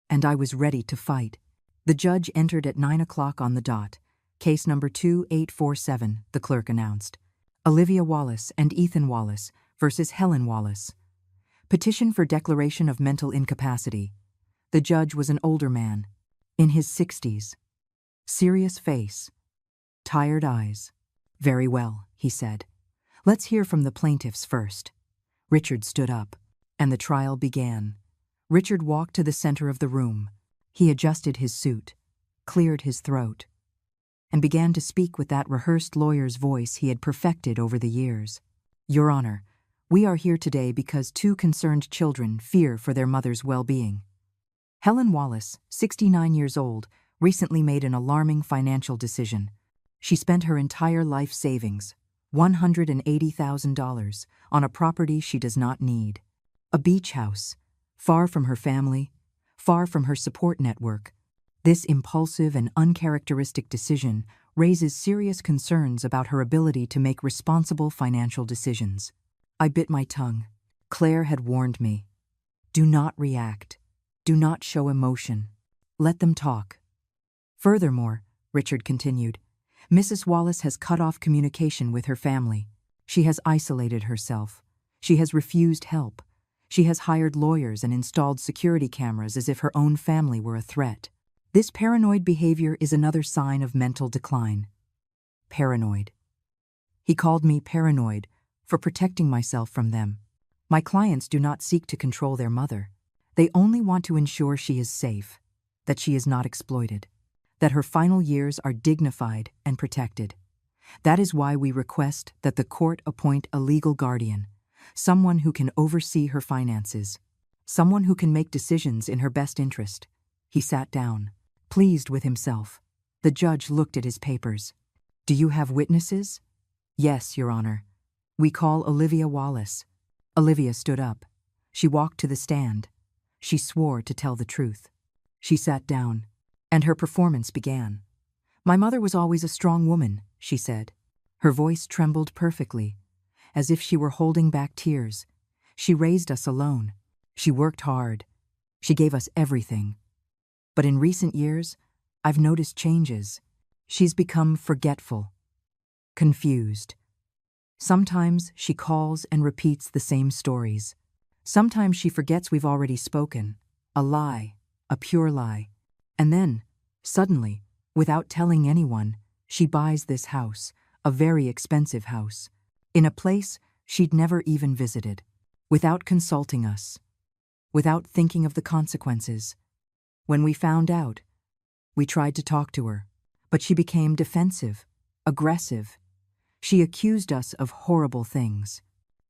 and I was ready to fight. The judge entered at 9 o'clock on the dot. Case number 2847, the clerk announced. Olivia Wallace and Ethan Wallace versus Helen Wallace. Petition for declaration of mental incapacity. The judge was an older man, in his 60s. Serious face, tired eyes. Very well, he said. Let's hear from the plaintiffs first. Richard stood up, and the trial began. Richard walked to the center of the room. He adjusted his suit, cleared his throat, and began to speak with that rehearsed lawyer's voice he had perfected over the years. Your Honor, we are here today because 2 concerned children fear for their mother's well-being. Helen Wallace, 69 years old, recently made an alarming financial decision. She spent her entire life savings, $180,000, on a property she does not need. A beach house, far from her family, far from her support network. This impulsive and uncharacteristic decision raises serious concerns about her ability to make responsible financial decisions. I bit my tongue. Claire had warned me. Do not react. Do not show emotion. Let them talk. Furthermore, Richard continued, Mrs. Wallace has cut off communication with her family. She has isolated herself. She has refused help. She has hired lawyers and installed security cameras as if her own family were a threat. This paranoid behavior is another sign of mental decline. Paranoid. He called me paranoid for protecting myself from them. My clients do not seek to control their mother. They only want to ensure she is safe, that she is not exploited, that her final years are dignified and protected. That is why we request that the court appoint a legal guardian, someone who can oversee her finances, someone who can make decisions in her best interest. He sat down, pleased with himself. The judge looked at his papers. Do you have witnesses? Yes, Your Honor. We call Olivia Wallace. Olivia stood up. She walked to the stand. She swore to tell the truth. She sat down, and her performance began. My mother was always a strong woman, she said. Her voice trembled perfectly, as if she were holding back tears. She raised us alone. She worked hard. She gave us everything. But in recent years, I've noticed changes. She's become forgetful, confused. Sometimes she calls and repeats the same stories. Sometimes she forgets we've already spoken. A lie, a pure lie. And then, suddenly, without telling anyone, she buys this house, a very expensive house, in a place she'd never even visited, without consulting us, without thinking of the consequences. When we found out, we tried to talk to her, but she became defensive, aggressive. She accused us of horrible things,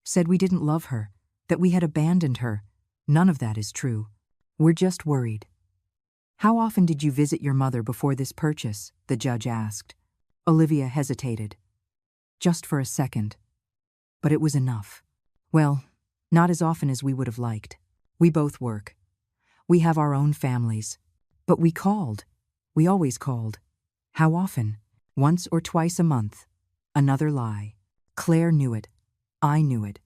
said we didn't love her, that we had abandoned her. None of that is true. We're just worried. How often did you visit your mother before this purchase? The judge asked. Olivia hesitated. Just for a second. But it was enough. Well, not as often as we would have liked. We both work. We have our own families. But we called. We always called. How often? Once or twice a month. Another lie. Claire knew it. I knew it.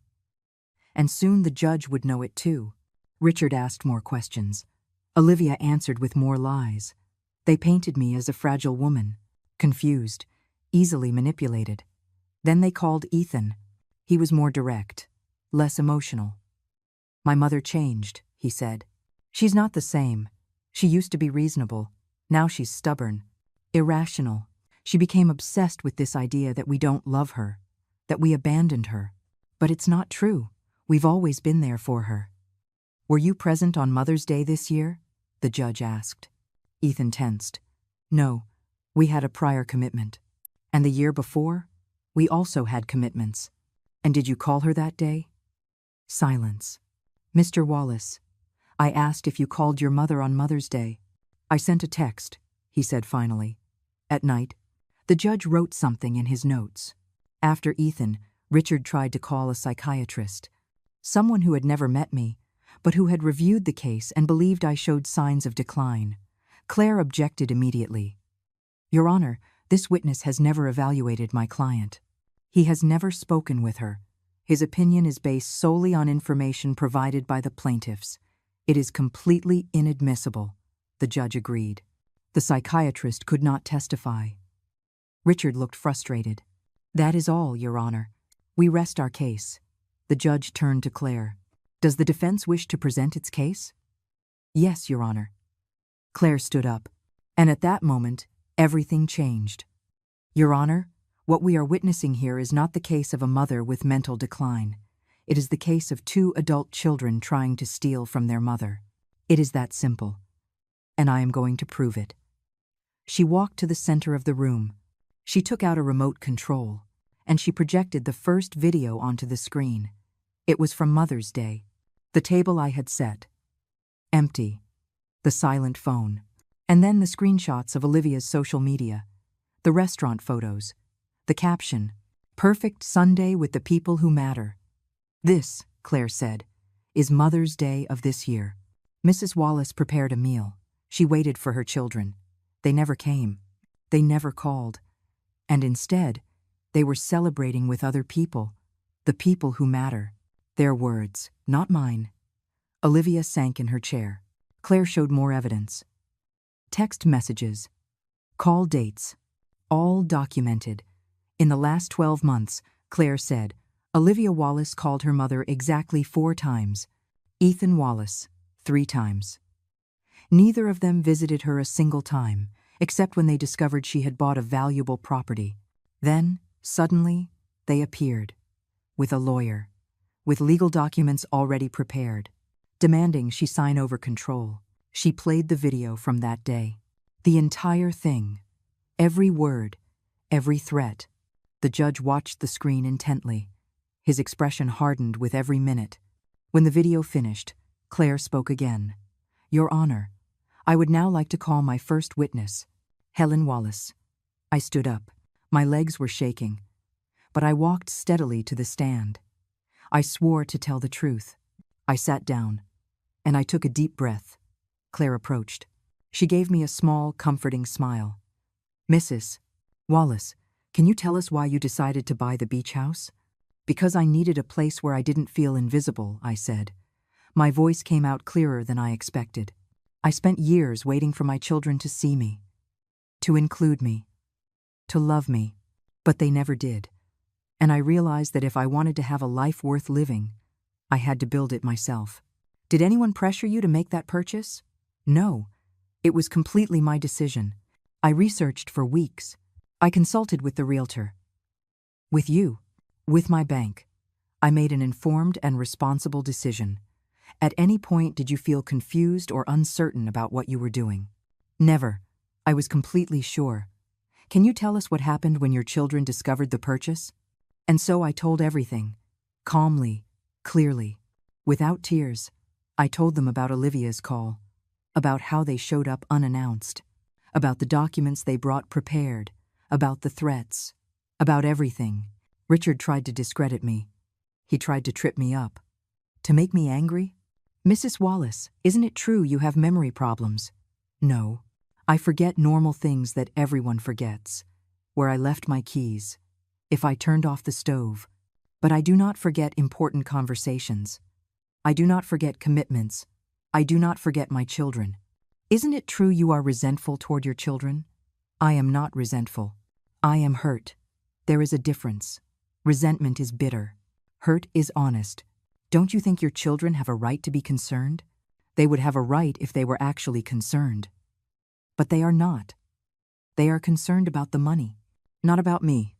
And soon the judge would know it too. Richard asked more questions. Olivia answered with more lies. They painted me as a fragile woman, confused, easily manipulated. Then they called Ethan. He was more direct, less emotional. My mother changed, he said. She's not the same. She used to be reasonable. Now she's stubborn, irrational. She became obsessed with this idea that we don't love her, that we abandoned her. But it's not true. We've always been there for her. Were you present on Mother's Day this year? The judge asked. Ethan tensed. No, we had a prior commitment. And the year before, we also had commitments. And did you call her that day? Silence. Mr. Wallace, I asked if you called your mother on Mother's Day. I sent a text, he said finally. At night, the judge wrote something in his notes. After Ethan, Richard tried to call a psychiatrist, someone who had never met me, but who had reviewed the case and believed I showed signs of decline. Claire objected immediately. Your Honor, this witness has never evaluated my client. He has never spoken with her. His opinion is based solely on information provided by the plaintiffs. It is completely inadmissible, the judge agreed. The psychiatrist could not testify. Richard looked frustrated. That is all, Your Honor. We rest our case. The judge turned to Claire. Does the defense wish to present its case? Yes, Your Honor. Claire stood up, and at that moment, everything changed. Your Honor, what we are witnessing here is not the case of a mother with mental decline. It is the case of two adult children trying to steal from their mother. It is that simple. And I am going to prove it. She walked to the center of the room. She took out a remote control, and she projected the first video onto the screen. It was from Mother's Day. The table I had set. Empty. The silent phone. And then the screenshots of Olivia's social media. The restaurant photos. The caption, Perfect Sunday with the people who matter. This, Claire said, is Mother's Day of this year. Mrs. Wallace prepared a meal. She waited for her children. They never came. They never called. And instead, they were celebrating with other people, the people who matter. Their words, not mine. Olivia sank in her chair. Claire showed more evidence. Text messages, call dates, all documented. In the last 12 months, Claire said, Olivia Wallace called her mother exactly 4 times. Ethan Wallace, 3 times. Neither of them visited her a single time, except when they discovered she had bought a valuable property. Then, suddenly, they appeared. With a lawyer. With legal documents already prepared. Demanding she sign over control. She played the video from that day. The entire thing. Every word. Every threat. The judge watched the screen intently. His expression hardened with every minute. When the video finished, Claire spoke again. Your Honor, I would now like to call my first witness, Helen Wallace. I stood up. My legs were shaking. But I walked steadily to the stand. I swore to tell the truth. I sat down, and I took a deep breath. Claire approached. She gave me a small, comforting smile. Mrs. Wallace, can you tell us why you decided to buy the beach house? Because I needed a place where I didn't feel invisible, I said. My voice came out clearer than I expected. I spent years waiting for my children to see me, to include me, to love me, but they never did. And I realized that if I wanted to have a life worth living, I had to build it myself. Did anyone pressure you to make that purchase? No. It was completely my decision. I researched for weeks. I consulted with the realtor. With you. With my bank. I made an informed and responsible decision. At any point did you feel confused or uncertain about what you were doing? Never. I was completely sure. Can you tell us what happened when your children discovered the purchase? And so I told everything. Calmly, clearly, without tears. I told them about Olivia's call, about how they showed up unannounced, about the documents they brought prepared, about the threats, about everything. Richard tried to discredit me. He tried to trip me up. To make me angry? Mrs. Wallace, isn't it true you have memory problems? No. I forget normal things that everyone forgets. Where I left my keys. If I turned off the stove. But I do not forget important conversations. I do not forget commitments. I do not forget my children. Isn't it true you are resentful toward your children? I am not resentful. I am hurt. There is a difference. Resentment is bitter. Hurt is honest. Don't you think your children have a right to be concerned? They would have a right if they were actually concerned. But they are not. They are concerned about the money, not about me.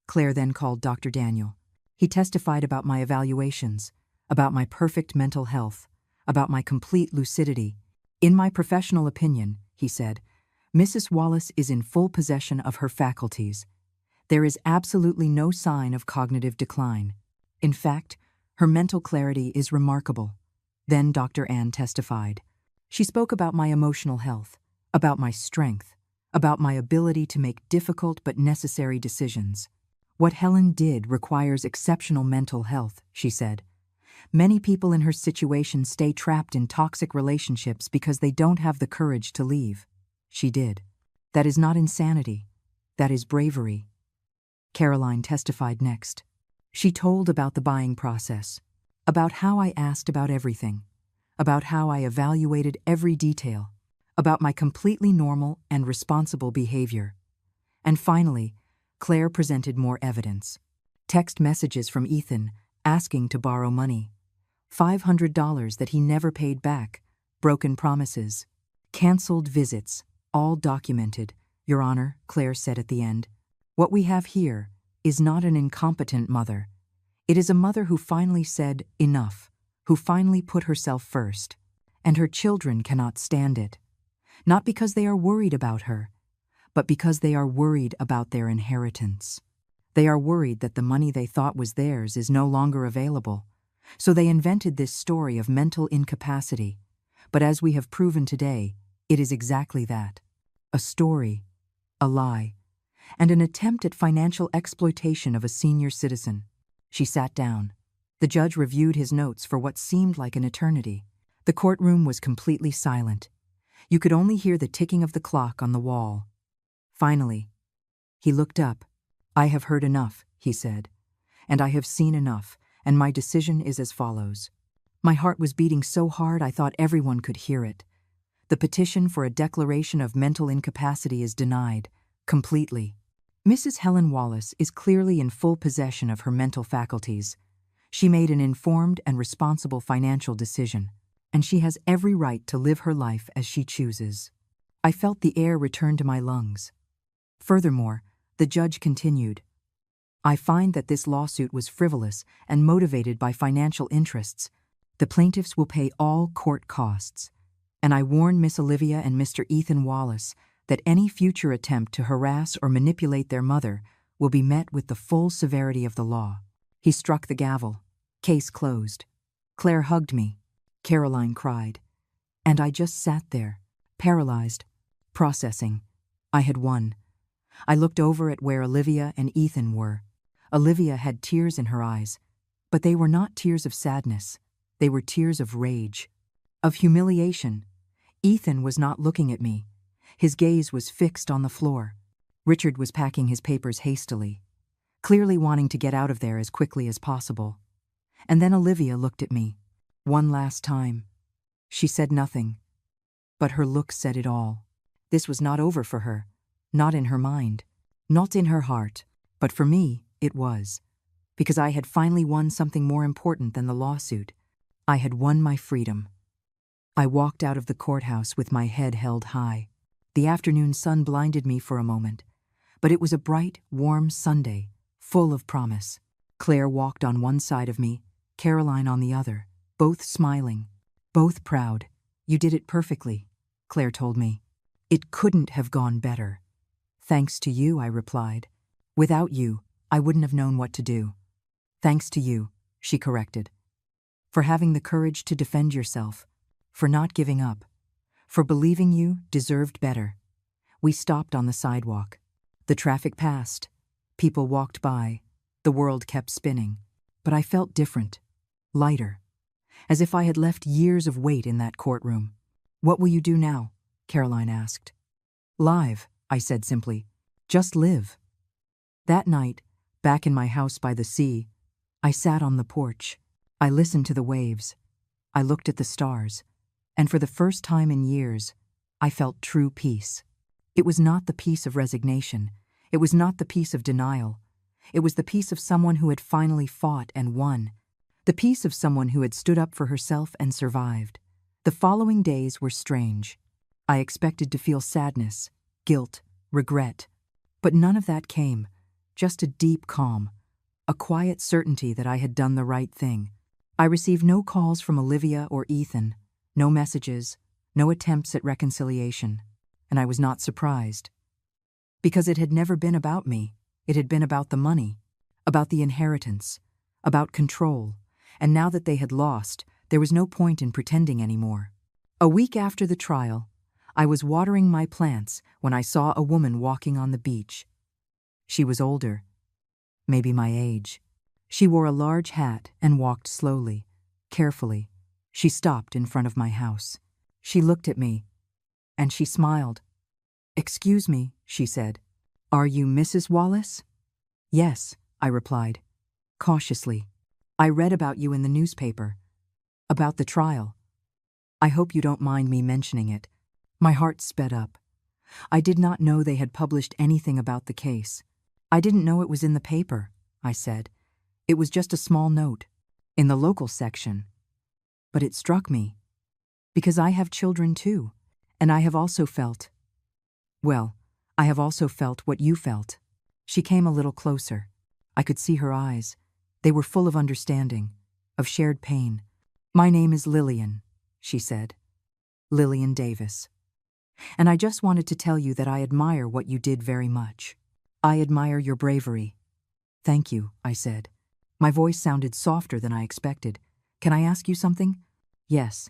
Claire then called Dr. Daniel. He testified about my evaluations, about my perfect mental health, about my complete lucidity. In my professional opinion, he said, Mrs. Wallace is in full possession of her faculties. There is absolutely no sign of cognitive decline. In fact, her mental clarity is remarkable. Then Dr. Ann testified. She spoke about my emotional health, about my strength, about my ability to make difficult but necessary decisions. What Helen did requires exceptional mental health, she said. Many people in her situation stay trapped in toxic relationships because they don't have the courage to leave. She did. That is not insanity. That is bravery. Caroline testified next. She told about the buying process, about how I asked about everything, about how I evaluated every detail, about my completely normal and responsible behavior. And finally, Claire presented more evidence. Text messages from Ethan asking to borrow money. $500 that he never paid back. Broken promises. Cancelled visits. All documented. Your Honor, Claire said at the end. What we have here is not an incompetent mother. It is a mother who finally said enough, who finally put herself first. And her children cannot stand it. Not because they are worried about her, but because they are worried about their inheritance. They are worried that the money they thought was theirs is no longer available. So they invented this story of mental incapacity. But as we have proven today, it is exactly that. A story, a lie, and an attempt at financial exploitation of a senior citizen. She sat down. The judge reviewed his notes for what seemed like an eternity. The courtroom was completely silent. You could only hear the ticking of the clock on the wall. Finally, he looked up. I have heard enough, he said, and I have seen enough, and my decision is as follows. My heart was beating so hard I thought everyone could hear it. The petition for a declaration of mental incapacity is denied, completely. Mrs. Helen Wallace is clearly in full possession of her mental faculties. She made an informed and responsible financial decision, and she has every right to live her life as she chooses. I felt the air return to my lungs. Furthermore, the judge continued, I find that this lawsuit was frivolous and motivated by financial interests. The plaintiffs will pay all court costs, and I warn Miss Olivia and Mr. Ethan Wallace that any future attempt to harass or manipulate their mother will be met with the full severity of the law. He struck the gavel. Case closed. Claire hugged me. Caroline cried. And I just sat there, paralyzed, processing. I had won. I looked over at where Olivia and Ethan were. Olivia had tears in her eyes, but they were not tears of sadness. They were tears of rage, of humiliation. Ethan was not looking at me. His gaze was fixed on the floor. Richard was packing his papers hastily, clearly wanting to get out of there as quickly as possible. And then Olivia looked at me, one last time. She said nothing, but her look said it all. This was not over for her, not in her mind, not in her heart, but for me, it was. Because I had finally won something more important than the lawsuit. I had won my freedom. I walked out of the courthouse with my head held high. The afternoon sun blinded me for a moment, but it was a bright, warm Sunday, full of promise. Claire walked on one side of me, Caroline on the other, both smiling, both proud. You did it perfectly, Claire told me. It couldn't have gone better. Thanks to you, I replied. Without you, I wouldn't have known what to do. Thanks to you, she corrected. For having the courage to defend yourself, for not giving up, for believing you deserved better. We stopped on the sidewalk. The traffic passed. People walked by. The world kept spinning. But I felt different, lighter, as if I had left years of weight in that courtroom. What will you do now? Caroline asked. Live, I said simply. Just live. That night, back in my house by the sea, I sat on the porch. I listened to the waves. I looked at the stars. And for the first time in years, I felt true peace. It was not the peace of resignation. It was not the peace of denial. It was the peace of someone who had finally fought and won. The peace of someone who had stood up for herself and survived. The following days were strange. I expected to feel sadness, guilt, regret. But none of that came. Just a deep calm. A quiet certainty that I had done the right thing. I received no calls from Olivia or Ethan. No messages, no attempts at reconciliation, and I was not surprised. Because it had never been about me. It had been about the money, about the inheritance, about control, and now that they had lost, there was no point in pretending anymore. A week after the trial, I was watering my plants when I saw a woman walking on the beach. She was older, maybe my age. She wore a large hat and walked slowly, carefully. She stopped in front of my house. She looked at me, and she smiled. Excuse me, she said. Are you Mrs. Wallace? Yes, I replied, cautiously. I read about you in the newspaper. About the trial. I hope you don't mind me mentioning it. My heart sped up. I did not know they had published anything about the case. I didn't know it was in the paper, I said. It was just a small note, in the local section. But it struck me, because I have children too, and I have also felt, I have also felt what you felt. She came a little closer. I could see her eyes. They were full of understanding, of shared pain. My name is Lillian, she said. Lillian Davis. And I just wanted to tell you that I admire what you did very much. I admire your bravery. Thank you, I said. My voice sounded softer than I expected. Can I ask you something? Yes.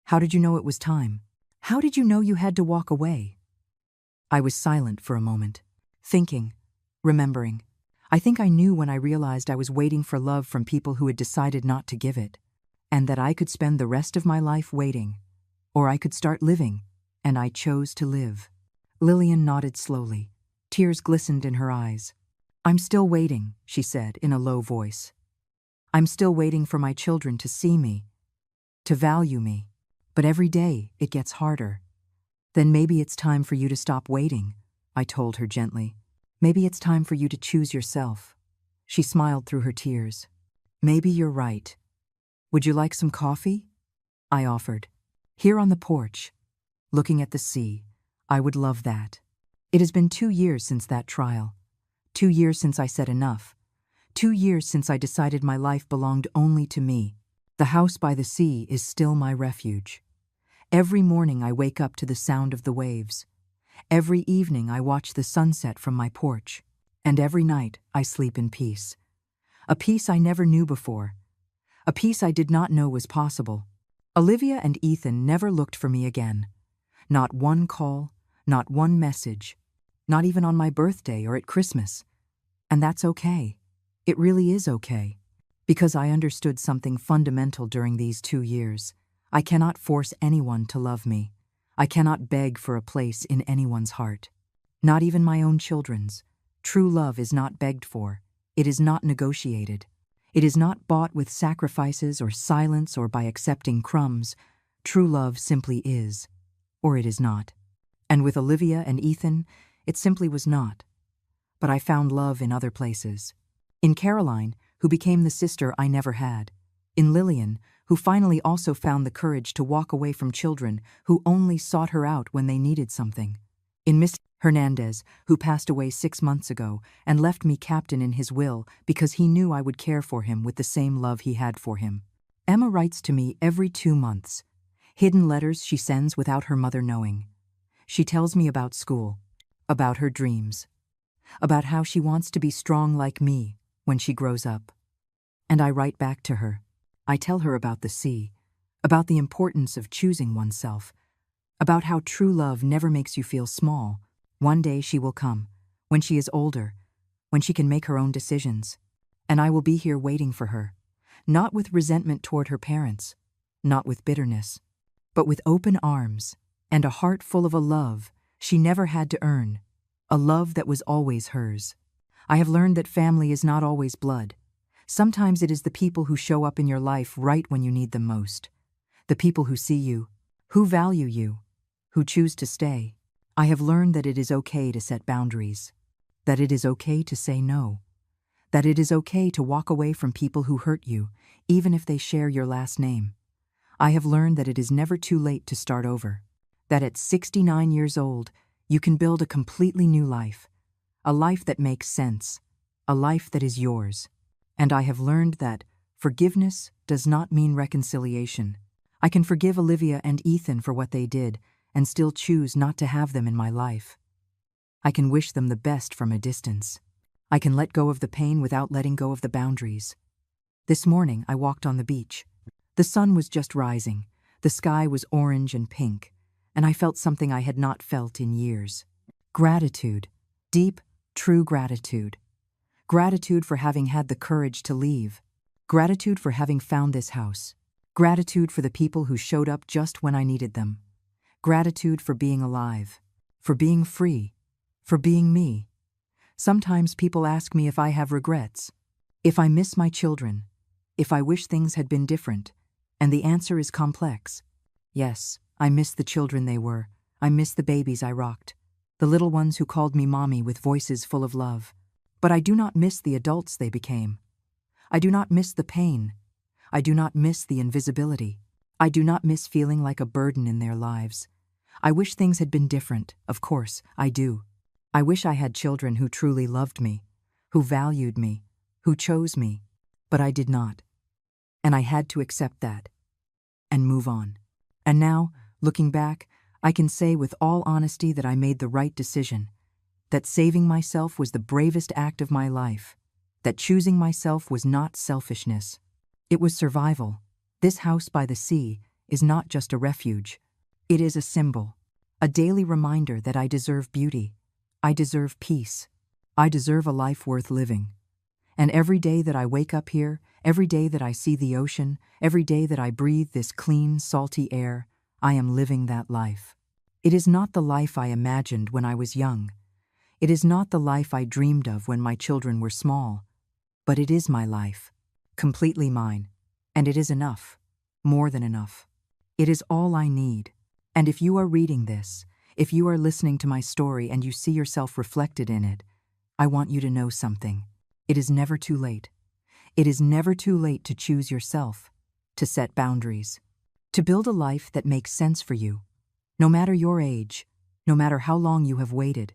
How did you know it was time? How did you know you had to walk away? I was silent for a moment, thinking, remembering. I think I knew when I realized I was waiting for love from people who had decided not to give it, and that I could spend the rest of my life waiting, or I could start living, and I chose to live. Lillian nodded slowly. Tears glistened in her eyes. I'm still waiting, she said in a low voice. I'm still waiting for my children to see me, to value me. But every day it gets harder. Then maybe it's time for you to stop waiting, I told her gently. Maybe it's time for you to choose yourself. She smiled through her tears. Maybe you're right. Would you like some coffee? I offered. Here on the porch, looking at the sea. I would love that. It has been 2 years since that trial. 2 years since I said enough. 2 years since I decided my life belonged only to me. The house by the sea is still my refuge. Every morning I wake up to the sound of the waves. Every evening I watch the sunset from my porch. And every night I sleep in peace. A peace I never knew before. A peace I did not know was possible. Olivia and Ethan never looked for me again. Not one call, not one message, not even on my birthday or at Christmas. And that's okay. It really is okay. Because I understood something fundamental during these 2 years. I cannot force anyone to love me. I cannot beg for a place in anyone's heart. Not even my own children's. True love is not begged for. It is not negotiated. It is not bought with sacrifices or silence or by accepting crumbs. True love simply is. Or it is not. And with Olivia and Ethan, it simply was not. But I found love in other places. In Caroline, who became the sister I never had. In Lillian, who finally also found the courage to walk away from children who only sought her out when they needed something. In Miss Hernandez, who passed away 6 months ago and left me captain in his will because he knew I would care for him with the same love he had for him. Emma writes to me every 2 months. Hidden letters she sends without her mother knowing. She tells me about school, about her dreams, about how she wants to be strong like me when she grows up. And I write back to her. I tell her about the sea, about the importance of choosing oneself, about how true love never makes you feel small. One day she will come, when she is older, when she can make her own decisions, and I will be here waiting for her, not with resentment toward her parents, not with bitterness, but with open arms and a heart full of a love she never had to earn, a love that was always hers. I have learned that family is not always blood. Sometimes it is the people who show up in your life right when you need them most. The people who see you, who value you, who choose to stay. I have learned that it is okay to set boundaries, that it is okay to say no, that it is okay to walk away from people who hurt you, even if they share your last name. I have learned that it is never too late to start over, that at 69 years old, you can build a completely new life, a life that makes sense, a life that is yours. And I have learned that forgiveness does not mean reconciliation. I can forgive Olivia and Ethan for what they did and still choose not to have them in my life. I can wish them the best from a distance. I can let go of the pain without letting go of the boundaries. This morning I walked on the beach. The sun was just rising. The sky was orange and pink, and I felt something I had not felt in years. Gratitude. Deep, true gratitude. Gratitude for having had the courage to leave. Gratitude for having found this house. Gratitude for the people who showed up just when I needed them. Gratitude for being alive, for being free, for being me. Sometimes people ask me if I have regrets, if I miss my children, if I wish things had been different, and the answer is complex. Yes, I miss the children they were. I miss the babies I rocked, the little ones who called me mommy with voices full of love. But I do not miss the adults they became. I do not miss the pain. I do not miss the invisibility. I do not miss feeling like a burden in their lives. I wish things had been different, of course, I do. I wish I had children who truly loved me, who valued me, who chose me, but I did not. And I had to accept that and move on. And now, looking back, I can say with all honesty that I made the right decision, that saving myself was the bravest act of my life, that choosing myself was not selfishness. It was survival. This house by the sea is not just a refuge. It is a symbol, a daily reminder that I deserve beauty, I deserve peace, I deserve a life worth living. And every day that I wake up here, every day that I see the ocean, every day that I breathe this clean, salty air, I am living that life. It is not the life I imagined when I was young. It is not the life I dreamed of when my children were small, but it is my life. completely mine. And it is enough. More than enough. It is all I need. And if you are reading this, if you are listening to my story and you see yourself reflected in it, I want you to know something. It is never too late. It is never too late to choose yourself, to set boundaries, to build a life that makes sense for you. No matter your age, no matter how long you have waited,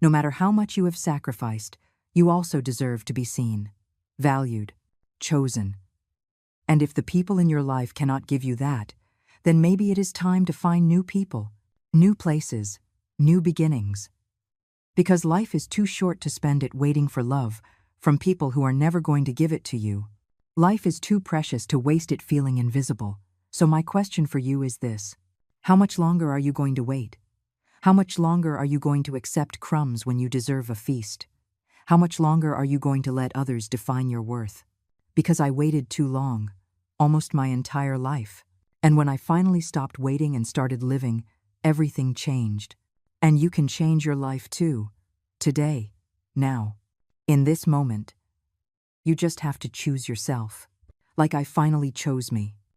no matter how much you have sacrificed, you also deserve to be seen, valued, chosen. And if the people in your life cannot give you that, then maybe it is time to find new people, new places, new beginnings. Because life is too short to spend it waiting for love from people who are never going to give it to you. Life is too precious to waste it feeling invisible. So my question for you is this: how much longer are you going to wait? How much longer are you going to accept crumbs when you deserve a feast? How much longer are you going to let others define your worth? Because I waited too long, almost my entire life. And when I finally stopped waiting and started living, everything changed. And you can change your life too. Today. Now. In this moment. You just have to choose yourself. Like I finally chose me.